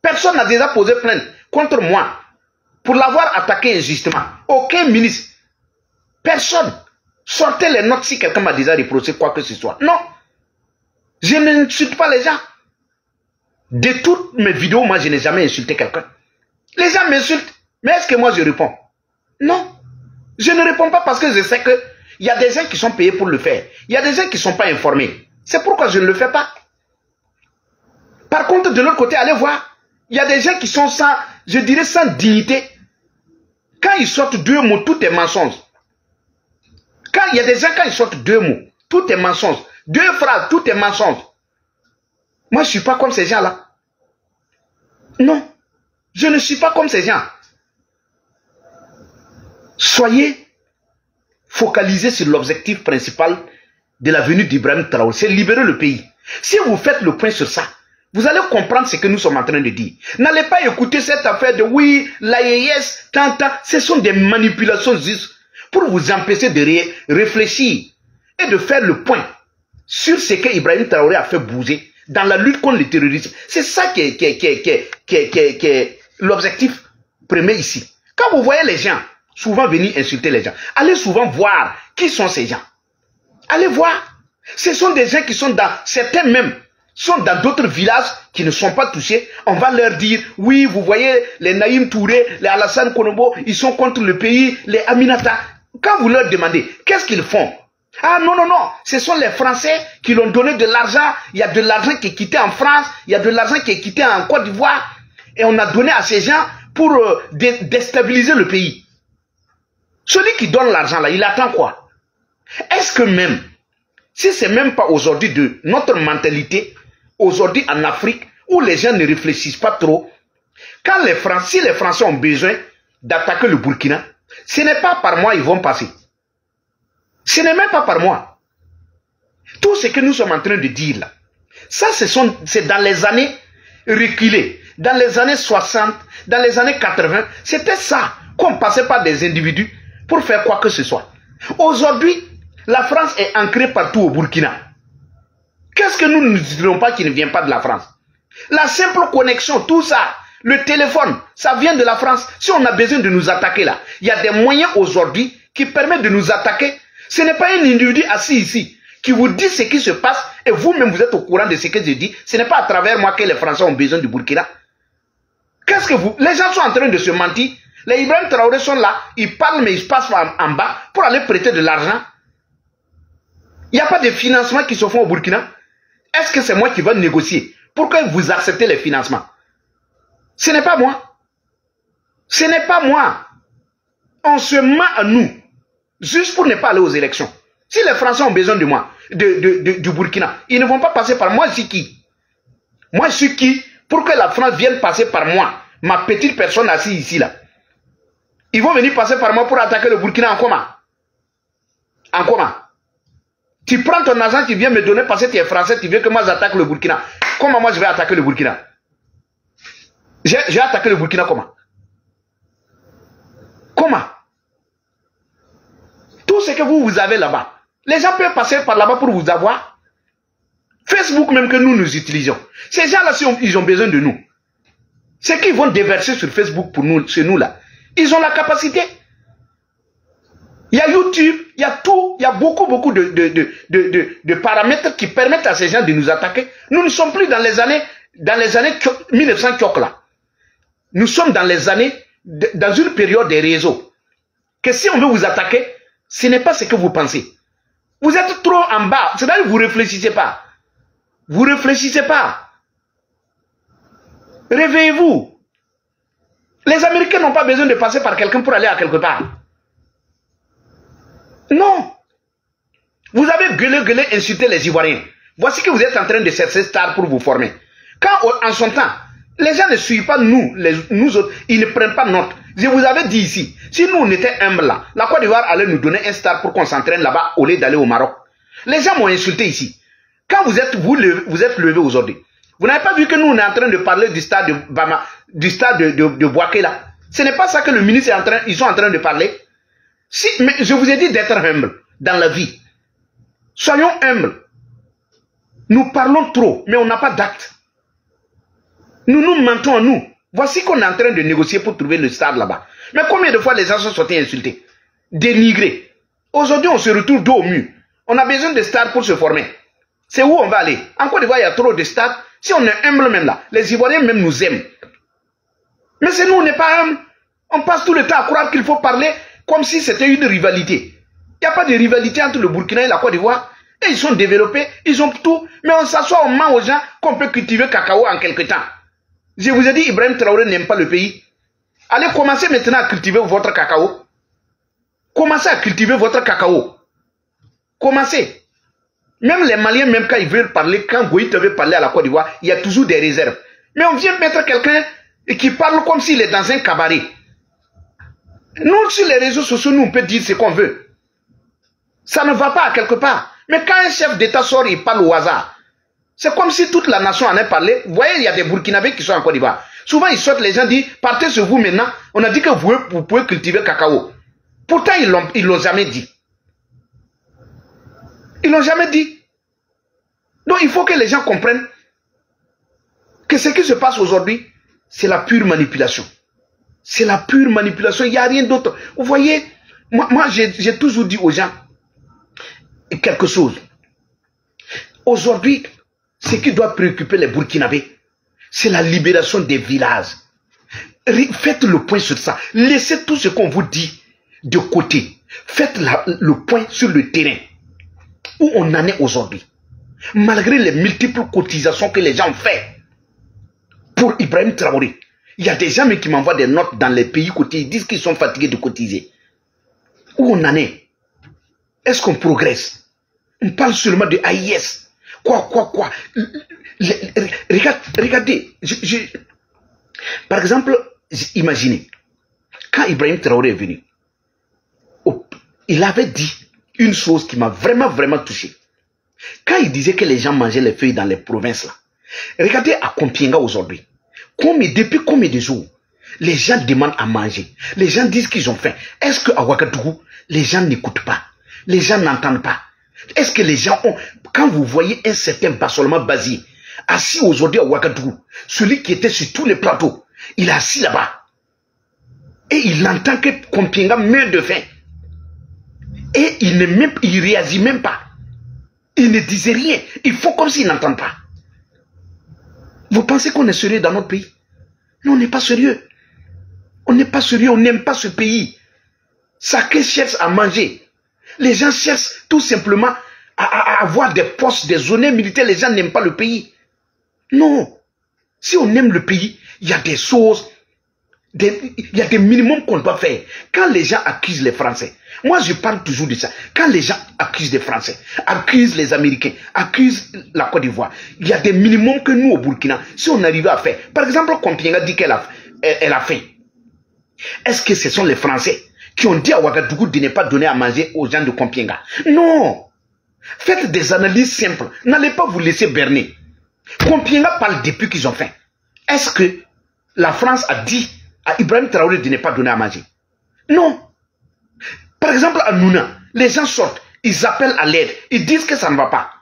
Personne n'a déjà posé plainte contre moi pour l'avoir attaqué injustement. Aucun ministre. Personne. Sortez les notes si quelqu'un m'a déjà reproché quoi que ce soit. Non. Je n'insulte pas les gens. De toutes mes vidéos, moi, je n'ai jamais insulté quelqu'un. Les gens m'insultent. Mais est-ce que moi, je réponds? Non. Je ne réponds pas parce que je sais qu'il y a des gens qui sont payés pour le faire. Il y a des gens qui ne sont pas informés. C'est pourquoi je ne le fais pas. Par contre, de l'autre côté, allez voir. Il y a des gens qui sont sans, je dirais, sans dignité. Quand ils sortent deux mots, tout est mensonge. Il y a des gens, quand ils sortent deux mots, tout est mensonge. Deux phrases, tout est mensonge. Moi, je ne suis pas comme ces gens-là. Non. Je ne suis pas comme ces gens. Soyez focalisés sur l'objectif principal de la venue d'Ibrahim Traoré. C'est libérer le pays. Si vous faites le point sur ça, vous allez comprendre ce que nous sommes en train de dire. N'allez pas écouter cette affaire de oui, l'AES, tant. Ce sont des manipulations juste pour vous empêcher de réfléchir et de faire le point sur ce que Ibrahim Traoré a fait bouger dans la lutte contre le terrorisme. C'est ça qui est l'objectif premier ici. Quand vous voyez les gens souvent venir insulter les gens, allez souvent voir qui sont ces gens. Allez voir. Ce sont des gens qui sont dans, certains même, sont dans d'autres villages qui ne sont pas touchés. On va leur dire, oui, vous voyez, les Naïm Touré, les Alassane Konombo, ils sont contre le pays, les Aminata. Quand vous leur demandez, qu'est-ce qu'ils font? Ah non, non, non, ce sont les Français qui l'ont donné de l'argent. Il y a de l'argent qui est quitté en France, il y a de l'argent qui est quitté en Côte d'Ivoire. Et on a donné à ces gens pour déstabiliser le pays. Celui qui donne l'argent là, il attend quoi? Est-ce que même, si c'est même pas aujourd'hui de notre mentalité, aujourd'hui en Afrique, où les gens ne réfléchissent pas trop, quand si les Français ont besoin d'attaquer le Burkina, ce n'est pas par moi ils vont passer. Ce n'est même pas par moi. Tout ce que nous sommes en train de dire là, ça c'est dans les années reculées, dans les années 60, dans les années 80, c'était ça qu'on passait par des individus pour faire quoi que ce soit. Aujourd'hui, la France est ancrée partout au Burkina. Qu'est-ce que nous ne dirons pas qui ne vient pas de la France? La simple connexion, tout ça, le téléphone, ça vient de la France. Si on a besoin de nous attaquer là, il y a des moyens aujourd'hui qui permettent de nous attaquer. Ce n'est pas un individu assis ici qui vous dit ce qui se passe et vous-même vous êtes au courant de ce que je dis. Ce n'est pas à travers moi que les Français ont besoin du Burkina. Qu'est-ce que vous... Les gens sont en train de se mentir. Les Ibrahim Traoré sont là, ils parlent mais ils passent en bas pour aller prêter de l'argent. Il n'y a pas de financement qui se font au Burkina. Est-ce que c'est moi qui vais négocier? Pourquoi vous acceptez les financements? Ce n'est pas moi. Ce n'est pas moi. On se ment à nous. Juste pour ne pas aller aux élections. Si les Français ont besoin de moi, du Burkina, ils ne vont pas passer par moi. Je suis qui? Moi, je suis qui pour que la France vienne passer par moi? Ma petite personne assise ici, là. Ils vont venir passer par moi pour attaquer le Burkina en comment? En comment? Tu prends ton argent, tu viens me donner parce que tu es français, tu veux que moi j'attaque le Burkina. Comment moi je vais attaquer le Burkina? J'ai attaqué le Burkina comment? Comment? Tout ce que vous avez là-bas, les gens peuvent passer par là-bas pour vous avoir. Facebook même que nous utilisons. Ces gens-là, si ils ont besoin de nous, c'est qu'ils vont déverser sur Facebook pour nous, chez nous là. Ils ont la capacité. Il y a YouTube, il y a tout, il y a beaucoup de paramètres qui permettent à ces gens de nous attaquer. Nous ne sommes plus dans les années 1900 Kyok là. Nous sommes dans les années, dans une période des réseaux. Que si on veut vous attaquer, ce n'est pas ce que vous pensez. Vous êtes trop en bas, c'est-à-dire que vous ne réfléchissez pas. Vous ne réfléchissez pas. Réveillez-vous. Les Américains n'ont pas besoin de passer par quelqu'un pour aller à quelque part. Non. Vous avez gueulé, insulté les Ivoiriens. Voici que vous êtes en train de chercher star pour vous former. Quand en son temps, les gens ne suivent pas nous autres, ils ne prennent pas note. Je vous avais dit ici, si nous on était humbles là, la Côte d'Ivoire allait nous donner un star pour qu'on s'entraîne là-bas au lieu d'aller au Maroc. Les gens m'ont insulté ici. Quand vous êtes levé aujourd'hui, vous n'avez pas vu que nous on est en train de parler du stade de Bama, du stade de Boaké là. Ce n'est pas ça que le ministre est ils sont en train de parler. Si, mais je vous ai dit d'être humble dans la vie. Soyons humbles. Nous parlons trop, mais on n'a pas d'acte. Nous nous mentons à nous. Voici qu'on est en train de négocier pour trouver le stade là-bas. Mais combien de fois les gens sont sortis insultés, dénigrés. Aujourd'hui, on se retrouve dos au mur. On a besoin de stades pour se former. C'est où on va aller? En Côte d'Ivoire, il y a trop de stades. Si on est humble même là, les Ivoiriens même nous aiment. Mais c'est nous, on n'est pas humble. On passe tout le temps à croire qu'il faut parler comme si c'était une rivalité. Il n'y a pas de rivalité entre le Burkina et la Côte d'Ivoire. Et ils sont développés, ils ont tout. Mais on s'assoit, on ment aux gens qu'on peut cultiver cacao en quelque temps. Je vous ai dit, Ibrahim Traoré n'aime pas le pays. Allez commencer maintenant à cultiver votre cacao. Commencez à cultiver votre cacao. Commencez. Même les Maliens, même quand ils veulent parler, quand Goïta veut parler à la Côte d'Ivoire, il y a toujours des réserves. Mais on vient mettre quelqu'un qui parle comme s'il est dans un cabaret. Nous, sur les réseaux sociaux, nous, on peut dire ce qu'on veut. Ça ne va pas à quelque part. Mais quand un chef d'État sort, il parle au hasard. C'est comme si toute la nation en ait parlé. Vous voyez, il y a des Burkinabés qui sont en Côte d'Ivoire. Souvent, ils sortent, les gens disent, partez sur vous maintenant. On a dit que vous pouvez cultiver cacao. Pourtant, ils l'ont jamais dit. Ils l'ont jamais dit. Donc, il faut que les gens comprennent que ce qui se passe aujourd'hui, c'est la pure manipulation. C'est la pure manipulation. Il n'y a rien d'autre. Vous voyez, moi j'ai toujours dit aux gens quelque chose. Aujourd'hui, ce qui doit préoccuper les Burkinabés, c'est la libération des villages. Faites le point sur ça. Laissez tout ce qu'on vous dit de côté. Faites le point sur le terrain. Où on en est aujourd'hui. Malgré les multiples cotisations que les gens ont fait pour Ibrahim Traoré. Il y a des gens qui m'envoient des notes dans les pays côtiers. Ils disent qu'ils sont fatigués de cotiser. Où on en est? Est-ce qu'on progresse? On parle seulement de AIS. Quoi? Regardez. Par exemple, imaginez. Quand Ibrahim Traoré est venu, il avait dit une chose qui m'a vraiment touché. Quand il disait que les gens mangeaient les feuilles dans les provinces là. Regardez à Kompienga aujourd'hui. Depuis combien de jours, les gens demandent à manger. Les gens disent qu'ils ont faim. Est-ce qu'à Ouagadougou, les gens n'écoutent pas? Les gens n'entendent pas? Est-ce que les gens ont... Quand vous voyez un certain Bassolama Bazi assis aujourd'hui à Ouagadougou, celui qui était sur tous les plateaux, il est assis là-bas. Et il entend que Kompienga meurt de faim. Et il réagit même pas. Il ne disait rien. Il faut comme s'il n'entend pas. Vous pensez qu'on est sérieux dans notre pays? Non, on n'est pas sérieux. On n'est pas sérieux, on n'aime pas ce pays. Chacun cherche à manger. Les gens cherchent tout simplement à avoir des postes, des zones militaires. Les gens n'aiment pas le pays. Non. Si on aime le pays, il y a des choses, il y a des minimums qu'on doit faire. Quand les gens accusent les Français, moi je parle toujours de ça. Quand les gens accusent les Français, accusent les Américains, accusent la Côte d'Ivoire, il y a des minimums que nous au Burkina, si on arrivait à faire. Par exemple, Kompienga dit qu'elle a faim. Est-ce que ce sont les Français qui ont dit à Ouagadougou de ne pas donner à manger aux gens de Kompienga? Non. Faites des analyses simples. N'allez pas vous laisser berner. Kompienga parle depuis qu'ils ont faim. Est-ce que la France a dit à Ibrahim Traoré de ne pas donner à manger? Non. Par exemple, à Nouna, les gens sortent, ils appellent à l'aide, ils disent que ça ne va pas.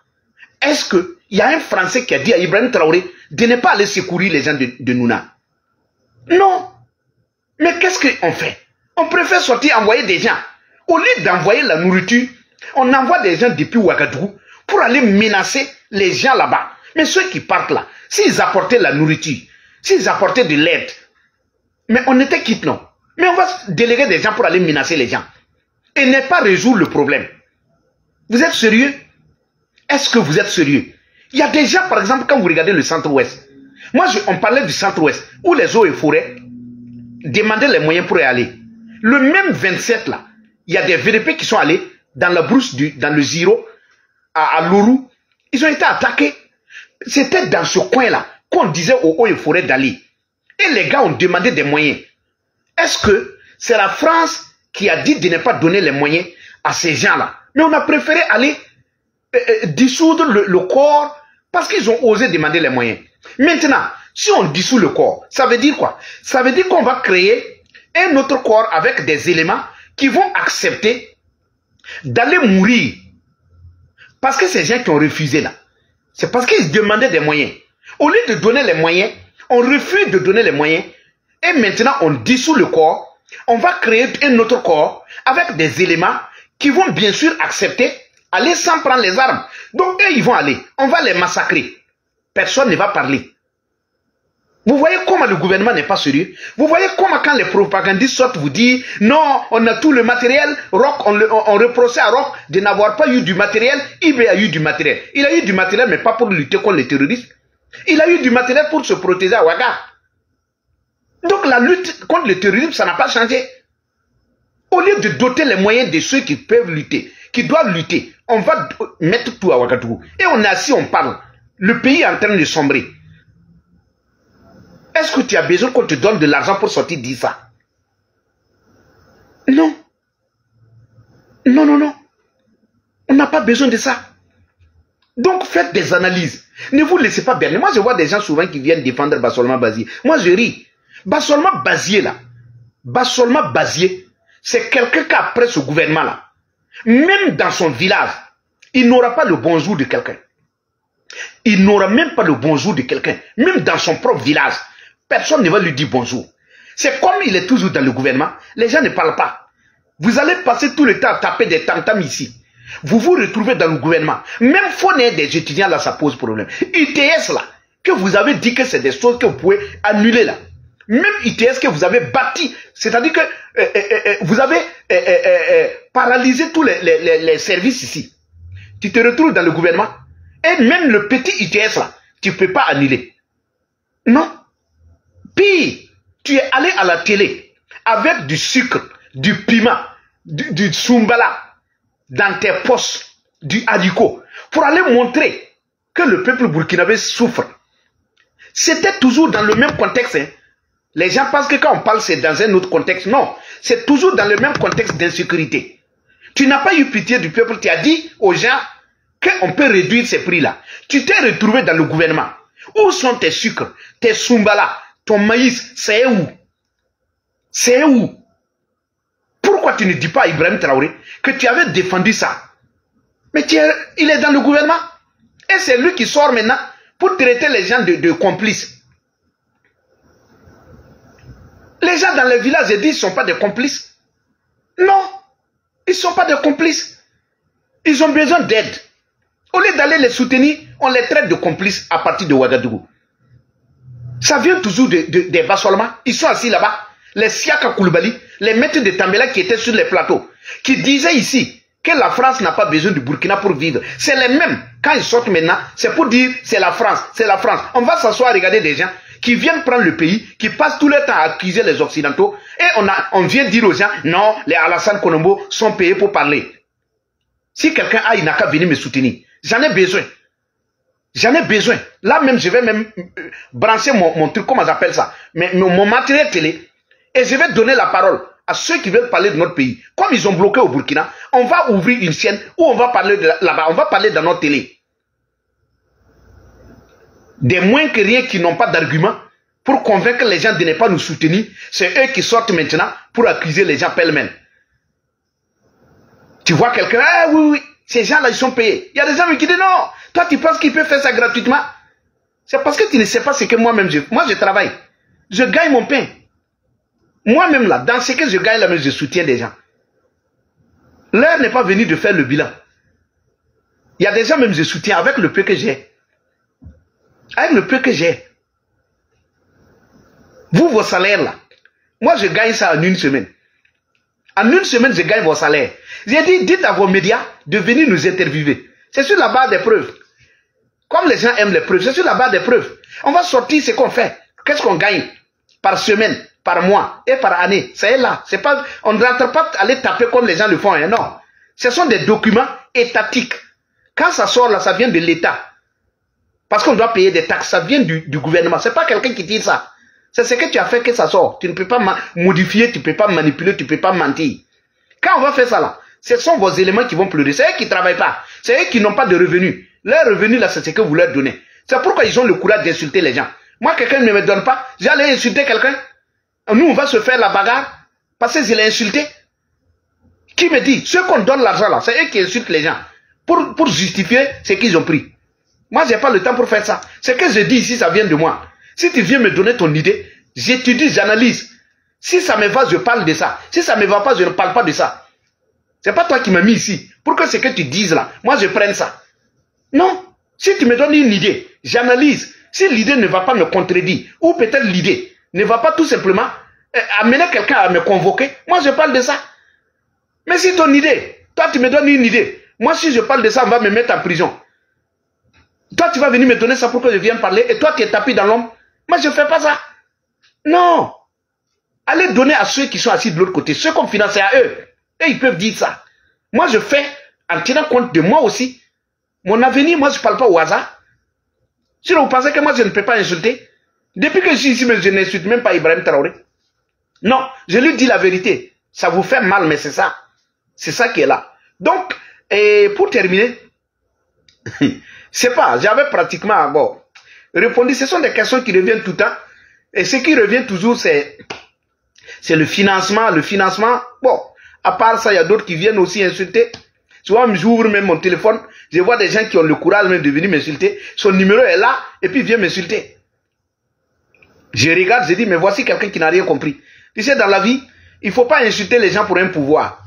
Est-ce qu'il y a un Français qui a dit à Ibrahim Traoré de ne pas aller secourir les gens de Nouna? Non. Mais qu'est-ce qu'on fait? On préfère sortir envoyer des gens Au lieu d'envoyer la nourriture, on envoie des gens depuis Ouagadougou pour aller menacer les gens là-bas. Mais ceux qui partent là, s'ils apportaient la nourriture, s'ils apportaient de l'aide, mais on était quitte, non? Mais on va déléguer des gens pour aller menacer les gens. Et ne pas résoudre le problème. Vous êtes sérieux? Est-ce que vous êtes sérieux? Il y a des gens, par exemple, quand vous regardez le centre-ouest, moi, on parlait du centre-ouest, où les eaux et forêts demandaient les moyens pour y aller. Le même 27 là, il y a des VDP qui sont allés dans la brousse, dans le Ziro, à Lourou. Ils ont été attaqués. C'était dans ce coin-là qu'on disait aux eaux et forêts d'aller. Et les gars ont demandé des moyens. Est-ce que c'est la France qui a dit de ne pas donner les moyens à ces gens-là? Mais on a préféré aller dissoudre le corps parce qu'ils ont osé demander les moyens. Maintenant, si on dissout le corps, ça veut dire quoi? Ça veut dire qu'on va créer un autre corps avec des éléments qui vont accepter d'aller mourir. Parce que ces gens qui ont refusé là, c'est parce qu'ils demandaient des moyens. Au lieu de donner les moyens, on refuse de donner les moyens et maintenant on dissout le corps. On va créer un autre corps avec des éléments qui vont bien sûr accepter aller sans prendre les armes. Donc eux, ils vont aller. On va les massacrer. Personne ne va parler. Vous voyez comment le gouvernement n'est pas sérieux? Vous voyez comment quand les propagandistes sortent vous dire non, on a tout le matériel, Roch, on reprochait à Roch de n'avoir pas eu du matériel, IB a eu du matériel. Il a eu du matériel mais pas pour lutter contre les terroristes. Il a eu du matériel pour se protéger à Ouaga. Donc la lutte contre le terrorisme, ça n'a pas changé. Au lieu de doter les moyens de ceux qui peuvent lutter, qui doivent lutter, on va mettre tout à Ouagadougou. Et on est assis, on parle. Le pays est en train de sombrer. Est-ce que tu as besoin qu'on te donne de l'argent pour sortir dire ça? Non. Non, non, non. On n'a pas besoin de ça. Donc faites des analyses. Ne vous laissez pas berner. Moi je vois des gens souvent qui viennent défendre Bassolma Bazié. Moi je ris. Bassolma Bazié là. Bassolma Bazié, c'est quelqu'un qui après ce gouvernement là, même dans son village, il n'aura pas le bonjour de quelqu'un. Il n'aura même pas le bonjour de quelqu'un. Même dans son propre village, personne ne va lui dire bonjour. C'est comme il est toujours dans le gouvernement, les gens ne parlent pas. Vous allez passer tout le temps à taper des tam-tams ici. Vous vous retrouvez dans le gouvernement. Même fournir des étudiants là, ça pose problème. UTS là, que vous avez dit que c'est des choses que vous pouvez annuler là. Même UTS que vous avez bâti, c'est-à-dire que vous avez paralysé tous les services ici. Tu te retrouves dans le gouvernement et même le petit UTS là, tu ne peux pas annuler. Non. Pire, tu es allé à la télé avec du sucre, du piment, du soumbala dans tes poches, du haricot, pour aller montrer que le peuple burkinabé souffre. C'était toujours dans le même contexte. Hein. Les gens pensent que quand on parle, c'est dans un autre contexte. Non, c'est toujours dans le même contexte d'insécurité. Tu n'as pas eu pitié du peuple, tu as dit aux gens qu'on peut réduire ces prix-là. Tu t'es retrouvé dans le gouvernement. Où sont tes sucres, tes soumbala, ton maïs, c'est où? C'est où? Pourquoi tu ne dis pas à Ibrahim Traoré que tu avais défendu ça? Mais il est dans le gouvernement. Et c'est lui qui sort maintenant pour traiter les gens de complices. Les gens dans les villages disent qu'ils ne sont pas des complices. Non, ils ne sont pas des complices. Ils ont besoin d'aide. Au lieu d'aller les soutenir, on les traite de complices à partir de Ouagadougou. Ça vient toujours des Bassolma. Ils sont assis là-bas. Les Siaka Koulibaly, les maîtres de Tambela qui étaient sur les plateaux, qui disaient ici que la France n'a pas besoin du Burkina pour vivre. C'est les mêmes. Quand ils sortent maintenant, c'est pour dire c'est la France, c'est la France. On va s'asseoir et regarder des gens qui viennent prendre le pays, qui passent tout le temps à accuser les Occidentaux, et on vient dire aux gens, non, les Alassane Konombo sont payés pour parler. Si quelqu'un a, il n'a qu'à venir me soutenir. J'en ai besoin. J'en ai besoin. Là même, je vais même brancher mon truc, comment j'appelle ça, mon matériel télé, et je vais donner la parole à ceux qui veulent parler de notre pays. Comme ils ont bloqué au Burkina, on va ouvrir une chaîne où on va parler là-bas, on va parler dans notre télé. Des moins que rien qui n'ont pas d'argument pour convaincre les gens de ne pas nous soutenir, c'est eux qui sortent maintenant pour accuser les gens pêle-mêle. Tu vois quelqu'un, ah oui, oui, ces gens-là, ils sont payés. Il y a des gens qui disent non, toi tu penses qu'il peut faire ça gratuitement? C'est parce que tu ne sais pas ce que moi-même je travaille. Je gagne mon pain. Moi-même là, dans ce que je gagne là, je soutiens des gens. L'heure n'est pas venue de faire le bilan. Il y a des gens, même je soutiens avec le peu que j'ai. Avec le peu que j'ai. Vous, vos salaires là. Moi, je gagne ça en une semaine. En une semaine, je gagne vos salaires. J'ai dit, dites à vos médias de venir nous interviewer. C'est sur la base des preuves. Comme les gens aiment les preuves, c'est sur la base des preuves. On va sortir ce qu'on fait. Qu'est-ce qu'on gagne par semaine, par mois et par année. C'est là. C'est pas, on ne rentre pas aller taper comme les gens le font. Hein, non. Ce sont des documents étatiques. Quand ça sort là, ça vient de l'État. Parce qu'on doit payer des taxes. Ça vient du gouvernement. C'est pas quelqu'un qui dit ça. C'est ce que tu as fait que ça sort. Tu ne peux pas modifier, tu ne peux pas manipuler, tu ne peux pas mentir. Quand on va faire ça là, ce sont vos éléments qui vont pleurer. C'est eux qui ne travaillent pas. C'est eux qui n'ont pas de revenus. Leur revenu là, c'est ce que vous leur donnez. C'est pourquoi ils ont le courage d'insulter les gens. Moi, quelqu'un ne me donne pas. J'allais insulter quelqu'un. Nous, on va se faire la bagarre. Parce que je l'ai insulté. Qui me dit, ceux qu'on donne l'argent là, c'est eux qui insultent les gens. Pour justifier ce qu'ils ont pris. Moi, je n'ai pas le temps pour faire ça. Ce que je dis ici, ça vient de moi. Si tu viens me donner ton idée, j'étudie, j'analyse. Si ça me va, je parle de ça. Si ça ne me va pas, je ne parle pas de ça. C'est pas toi qui m'as mis ici. Pour que ce que tu dises là, moi je prenne ça. Non. Si tu me donnes une idée, j'analyse. Si l'idée ne va pas me contredire, ou peut-être l'idée ne va pas tout simplement amener quelqu'un à me convoquer, moi je parle de ça. Mais si ton idée, toi tu me donnes une idée, moi si je parle de ça, on va me mettre en prison. Toi tu vas venir me donner ça pour que je vienne parler, et toi tu es tapis dans l'ombre. Moi je ne fais pas ça. Non. Allez donner à ceux qui sont assis de l'autre côté, ceux qu'on finance, à eux. Et ils peuvent dire ça. Moi je fais en tenant compte de moi aussi. Mon avenir, moi je ne parle pas au hasard. Sinon vous pensez que moi je ne peux pas insulter? Depuis que je suis ici, je n'insulte même pas Ibrahim Traoré. Non, je lui dis la vérité. Ça vous fait mal, mais c'est ça. C'est ça qui est là. Donc, pour terminer, c'est pas, j'avais pratiquement, bon, répondu, ce sont des questions qui reviennent tout le temps. Et ce qui revient toujours, c'est le financement. Le financement, bon, à part ça, il y a d'autres qui viennent aussi insulter. Souvent, j'ouvre même mon téléphone, je vois des gens qui ont le courage même de venir m'insulter. Son numéro est là, et puis il vient m'insulter. Je regarde, je dis, mais voici quelqu'un qui n'a rien compris. Tu sais, dans la vie, il ne faut pas insulter les gens pour un pouvoir.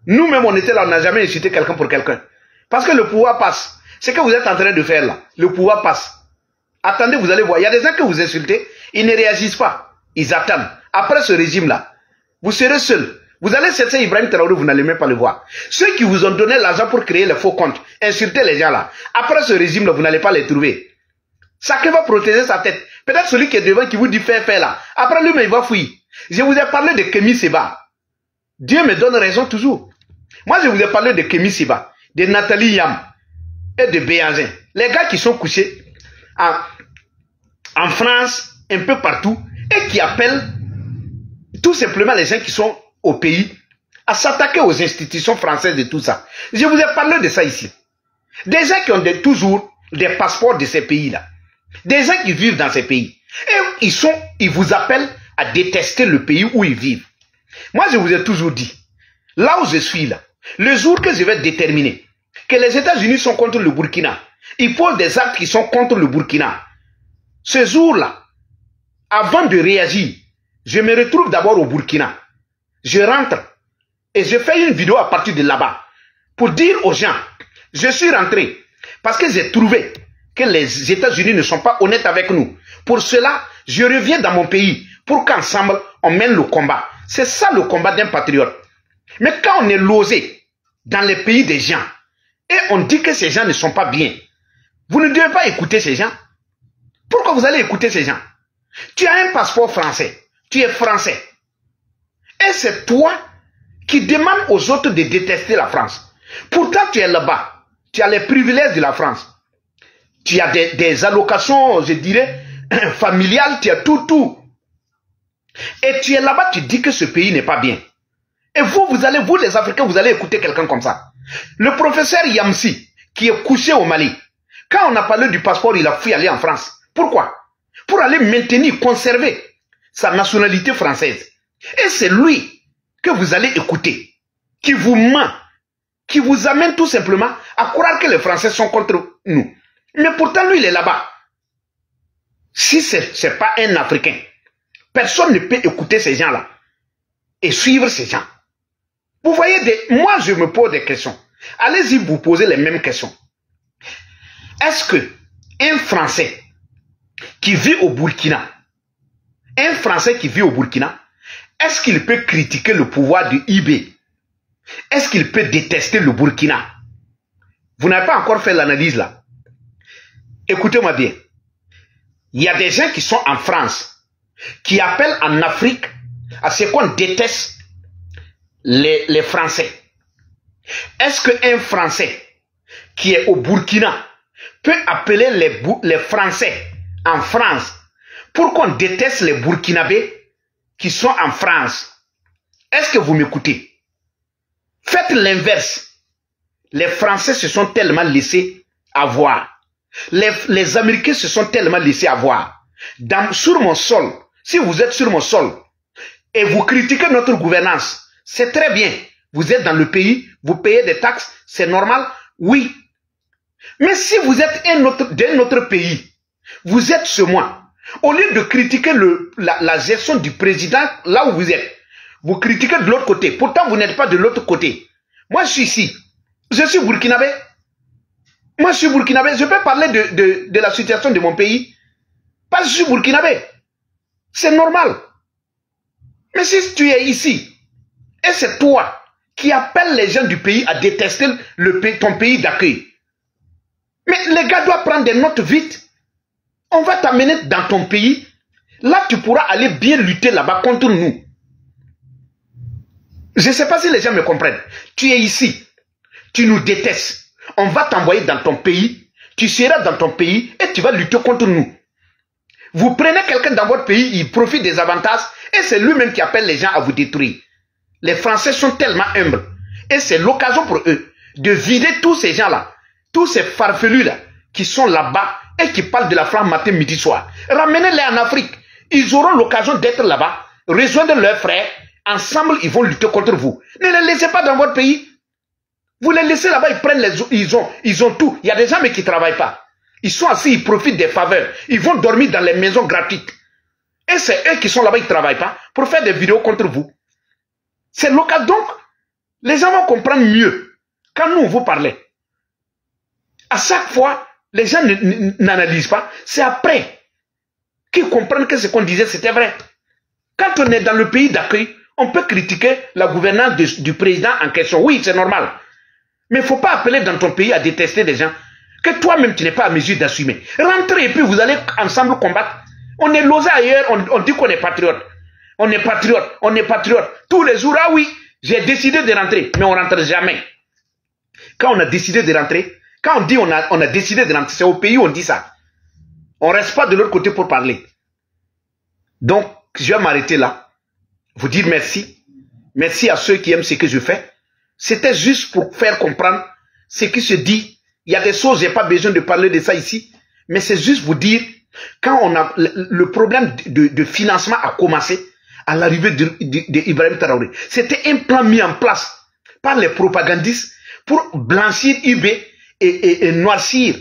Nous-mêmes, on était là, on n'a jamais insulté quelqu'un pour quelqu'un. Parce que le pouvoir passe. Ce que vous êtes en train de faire là, le pouvoir passe. Attendez, vous allez voir. Il y a des gens que vous insultez, ils ne réagissent pas. Ils attendent. Après ce régime-là, vous serez seul. Vous allez chercher Ibrahim Traoré, vous n'allez même pas le voir. Ceux qui vous ont donné l'argent pour créer les faux comptes, insultez les gens là. Après ce régime-là, vous n'allez pas les trouver. Chacun va protéger sa tête. Peut-être celui qui est devant qui vous dit faire là. Après lui, mais il va fuir. Je vous ai parlé de Kémy Séba. Dieu me donne raison toujours. Moi, je vous ai parlé de Kémy Séba, de Nathalie Yam et de Béhanzin. Les gars qui sont couchés en France, un peu partout, et qui appellent tout simplement les gens qui sont au pays à s'attaquer aux institutions françaises et tout ça. Je vous ai parlé de ça ici. Des gens qui ont toujours des passeports de ces pays-là. Des gens qui vivent dans ces pays. Et ils vous appellent à détester le pays où ils vivent. Moi, je vous ai toujours dit, là où je suis là, le jour que je vais déterminer que les États-Unis sont contre le Burkina, ils posent des actes qui sont contre le Burkina. Ce jour-là, avant de réagir, je me retrouve d'abord au Burkina. Je rentre et je fais une vidéo à partir de là-bas pour dire aux gens, je suis rentré parce que j'ai trouvé que les États-Unis ne sont pas honnêtes avec nous. Pour cela, je reviens dans mon pays pour qu'ensemble, on mène le combat. C'est ça le combat d'un patriote. Mais quand on est losé dans les pays des gens et on dit que ces gens ne sont pas bien, vous ne devez pas écouter ces gens. Pourquoi vous allez écouter ces gens? Tu as un passeport français. Tu es français. Et c'est toi qui demandes aux autres de détester la France. Pourtant, tu es là-bas. Tu as les privilèges de la France. Tu as des allocations, je dirais, familiales. Tu as tout. Et tu es là-bas, tu dis que ce pays n'est pas bien. Et vous les Africains, vous allez écouter quelqu'un comme ça. Le professeur Yamsi, qui est couché au Mali, quand on a parlé du passeport, il a fui aller en France. Pourquoi? Pour aller maintenir, conserver sa nationalité française. Et c'est lui que vous allez écouter, qui vous ment, qui vous amène tout simplement à croire que les Français sont contre nous. Mais pourtant, lui, il est là-bas. Si ce n'est pas un Africain, personne ne peut écouter ces gens-là et suivre ces gens. Vous voyez, moi je me pose des questions. Allez-y vous poser les mêmes questions. Est-ce que un Français qui vit au Burkina, est-ce qu'il peut critiquer le pouvoir du IB? Est-ce qu'il peut détester le Burkina? Vous n'avez pas encore fait l'analyse là. Écoutez-moi bien. Il y a des gens qui sont en France, qui appellent en Afrique à ce qu'on déteste les Français. Est-ce qu'un Français qui est au Burkina peut appeler les Français en France pour qu'on déteste les Burkinabés qui sont en France? Est-ce que vous m'écoutez? Faites l'inverse. Les Français se sont tellement laissés avoir. Les Américains se sont tellement laissés avoir. Sur mon sol, si vous êtes sur mon sol et vous critiquez notre gouvernance, c'est très bien. Vous êtes dans le pays, vous payez des taxes, c'est normal, oui. Mais si vous êtes d'un autre pays, vous êtes chez moi, au lieu de critiquer la gestion du président là où vous êtes, vous critiquez de l'autre côté. Pourtant, vous n'êtes pas de l'autre côté. Moi, je suis ici. Je suis burkinabé. Moi, je suis burkinabé. Je peux parler de la situation de mon pays. Parce que je suis burkinabé. C'est normal. Mais si tu es ici, et c'est toi qui appelles les gens du pays à détester ton pays d'accueil, mais les gars doivent prendre des notes vite. On va t'amener dans ton pays. Là, tu pourras aller bien lutter là-bas contre nous. Je ne sais pas si les gens me comprennent. Tu es ici. Tu nous détestes. On va t'envoyer dans ton pays. Tu seras dans ton pays et tu vas lutter contre nous. Vous prenez quelqu'un dans votre pays, il profite des avantages et c'est lui-même qui appelle les gens à vous détruire. Les Français sont tellement humbles. Et c'est l'occasion pour eux de vider tous ces gens-là, tous ces farfelus-là qui sont là-bas et qui parlent de la France matin, midi, soir. Ramenez-les en Afrique. Ils auront l'occasion d'être là-bas, rejoindre leurs frères. Ensemble, ils vont lutter contre vous. Ne les laissez pas dans votre pays. Vous les laissez là-bas, ils prennent ils ont tout. Il y a des gens mais qui ne travaillent pas. Ils sont assis, ils profitent des faveurs. Ils vont dormir dans les maisons gratuites. Et c'est eux qui sont là-bas, ils ne travaillent pas pour faire des vidéos contre vous. C'est l'occasion. Donc, les gens vont comprendre mieux quand nous vous parlons. À chaque fois, les gens n'analysent pas. C'est après qu'ils comprennent que ce qu'on disait, c'était vrai. Quand on est dans le pays d'accueil, on peut critiquer la gouvernance du président en question. Oui, c'est normal. Mais il ne faut pas appeler dans ton pays à détester des gens que toi-même tu n'es pas à mesure d'assumer. Rentrez et puis vous allez ensemble combattre. On est losé ailleurs, on dit qu'on est patriote. On est patriote, on est patriote. Tous les jours, ah oui, j'ai décidé de rentrer, mais on ne rentre jamais. Quand on a décidé de rentrer, quand on dit on a décidé de rentrer, c'est au pays où on dit ça. On ne reste pas de l'autre côté pour parler. Donc, je vais m'arrêter là. Vous dire merci. Merci à ceux qui aiment ce que je fais. C'était juste pour faire comprendre ce qui se dit. Il y a des choses, je n'ai pas besoin de parler de ça ici. Mais c'est juste vous dire, quand on a le problème de financement a commencé à l'arrivée d'Ibrahim Traoré, c'était un plan mis en place par les propagandistes pour blanchir IB et noircir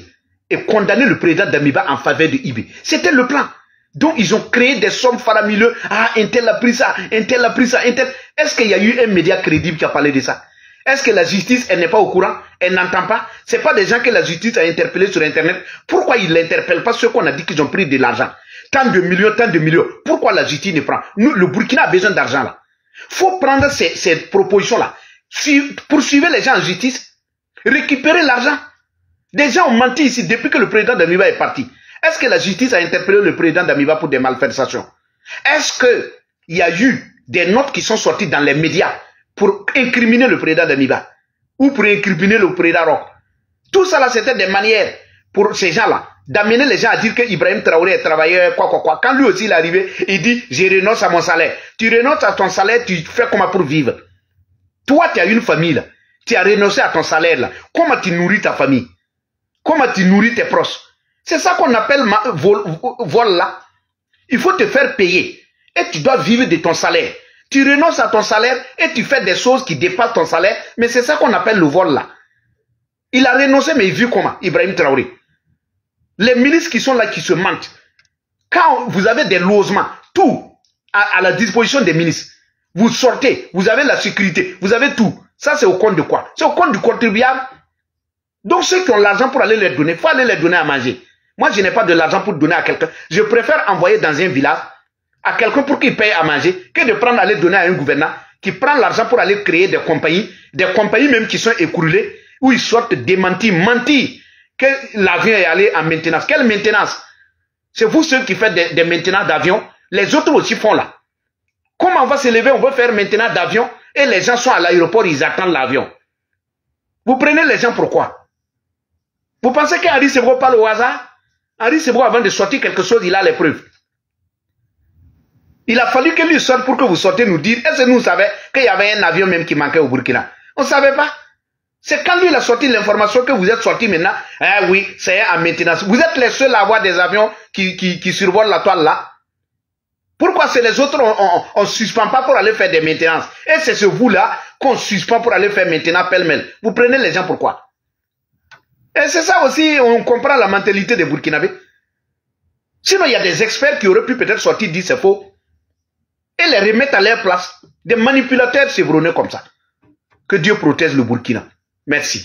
et condamner le président Damiba en faveur de IB. C'était le plan. Donc, ils ont créé des sommes faramineuses. Ah, un tel a pris ça, un tel a pris ça, un tel. Est-ce qu'il y a eu un média crédible qui a parlé de ça? Est-ce que la justice, elle n'est pas au courant? Elle n'entend pas? Ce n'est pas des gens que la justice a interpellés sur Internet. Pourquoi ils ne l'interpellent pas ceux qu'on a dit qu'ils ont pris de l'argent? Tant de millions, tant de millions. Pourquoi la justice ne prend? Nous, le Burkina a besoin d'argent là. Il faut prendre ces propositions-là. Poursuivre les gens en justice. Récupérer l'argent. Des gens ont menti ici depuis que le président d'Amiba est parti. Est-ce que la justice a interpellé le président d'Amiba pour des malversations? Est-ce qu'il y a eu des notes qui sont sorties dans les médias pour incriminer le président d'Amiba ou pour incriminer le président Roch? Tout ça là, c'était des manières pour ces gens-là d'amener les gens à dire que Ibrahim Traoré est travailleur, quoi. Quand lui aussi il est arrivé, il dit « Je renonce à mon salaire ». Tu renonces à ton salaire, tu fais comment pour vivre? Toi, tu as une famille là. Tu as renoncé à ton salaire là. Comment tu nourris ta famille? Comment tu nourris tes proches? C'est ça qu'on appelle vol là. Il faut te faire payer. Et tu dois vivre de ton salaire. Tu renonces à ton salaire et tu fais des choses qui dépassent ton salaire. Mais c'est ça qu'on appelle le vol là. Il a renoncé, mais il vit comment, Ibrahim Traoré? Les milices qui sont là, qui se mentent. Quand vous avez des logements, tout à la disposition des milices. Vous sortez, vous avez la sécurité, vous avez tout. Ça, c'est au compte de quoi? C'est au compte du contribuable. Donc, ceux qui ont l'argent pour aller les donner, il faut aller les donner à manger. Moi, je n'ai pas de l'argent pour donner à quelqu'un. Je préfère envoyer dans un village à quelqu'un pour qu'il paye à manger que de prendre aller donner à un gouvernant qui prend l'argent pour aller créer des compagnies même qui sont écroulées, où ils sortent démentis, mentis, que l'avion est allé en maintenance. Quelle maintenance? C'est vous ceux qui faites des maintenances d'avion. Les autres aussi font là. Comment on va se lever, on veut faire maintenance d'avion et les gens sont à l'aéroport, ils attendent l'avion. Vous prenez les gens pourquoi? Vous pensez qu'Henri Sebro parle au hasard? Henri Sebro, avant de sortir quelque chose, il a les preuves. Il a fallu que lui sorte pour que vous sortez nous dire, est-ce que nous savions qu'il y avait un avion même qui manquait au Burkina? On ne savait pas. C'est quand lui il a sorti l'information que vous êtes sorti maintenant. Ah oui, c'est en maintenance. Vous êtes les seuls à avoir des avions qui survolent la toile là. Pourquoi c'est les autres, on ne suspend pas pour aller faire des maintenances? Et c'est ce vous-là qu'on suspend pour aller faire maintenance pêle-mêle. Vous prenez les gens pourquoi? Et c'est ça aussi, on comprend la mentalité des Burkinabés. Sinon, il y a des experts qui auraient pu peut-être sortir, dire c'est faux. Et les remettre à leur place. Des manipulateurs chevronnés comme ça. Que Dieu protège le Burkina. Merci.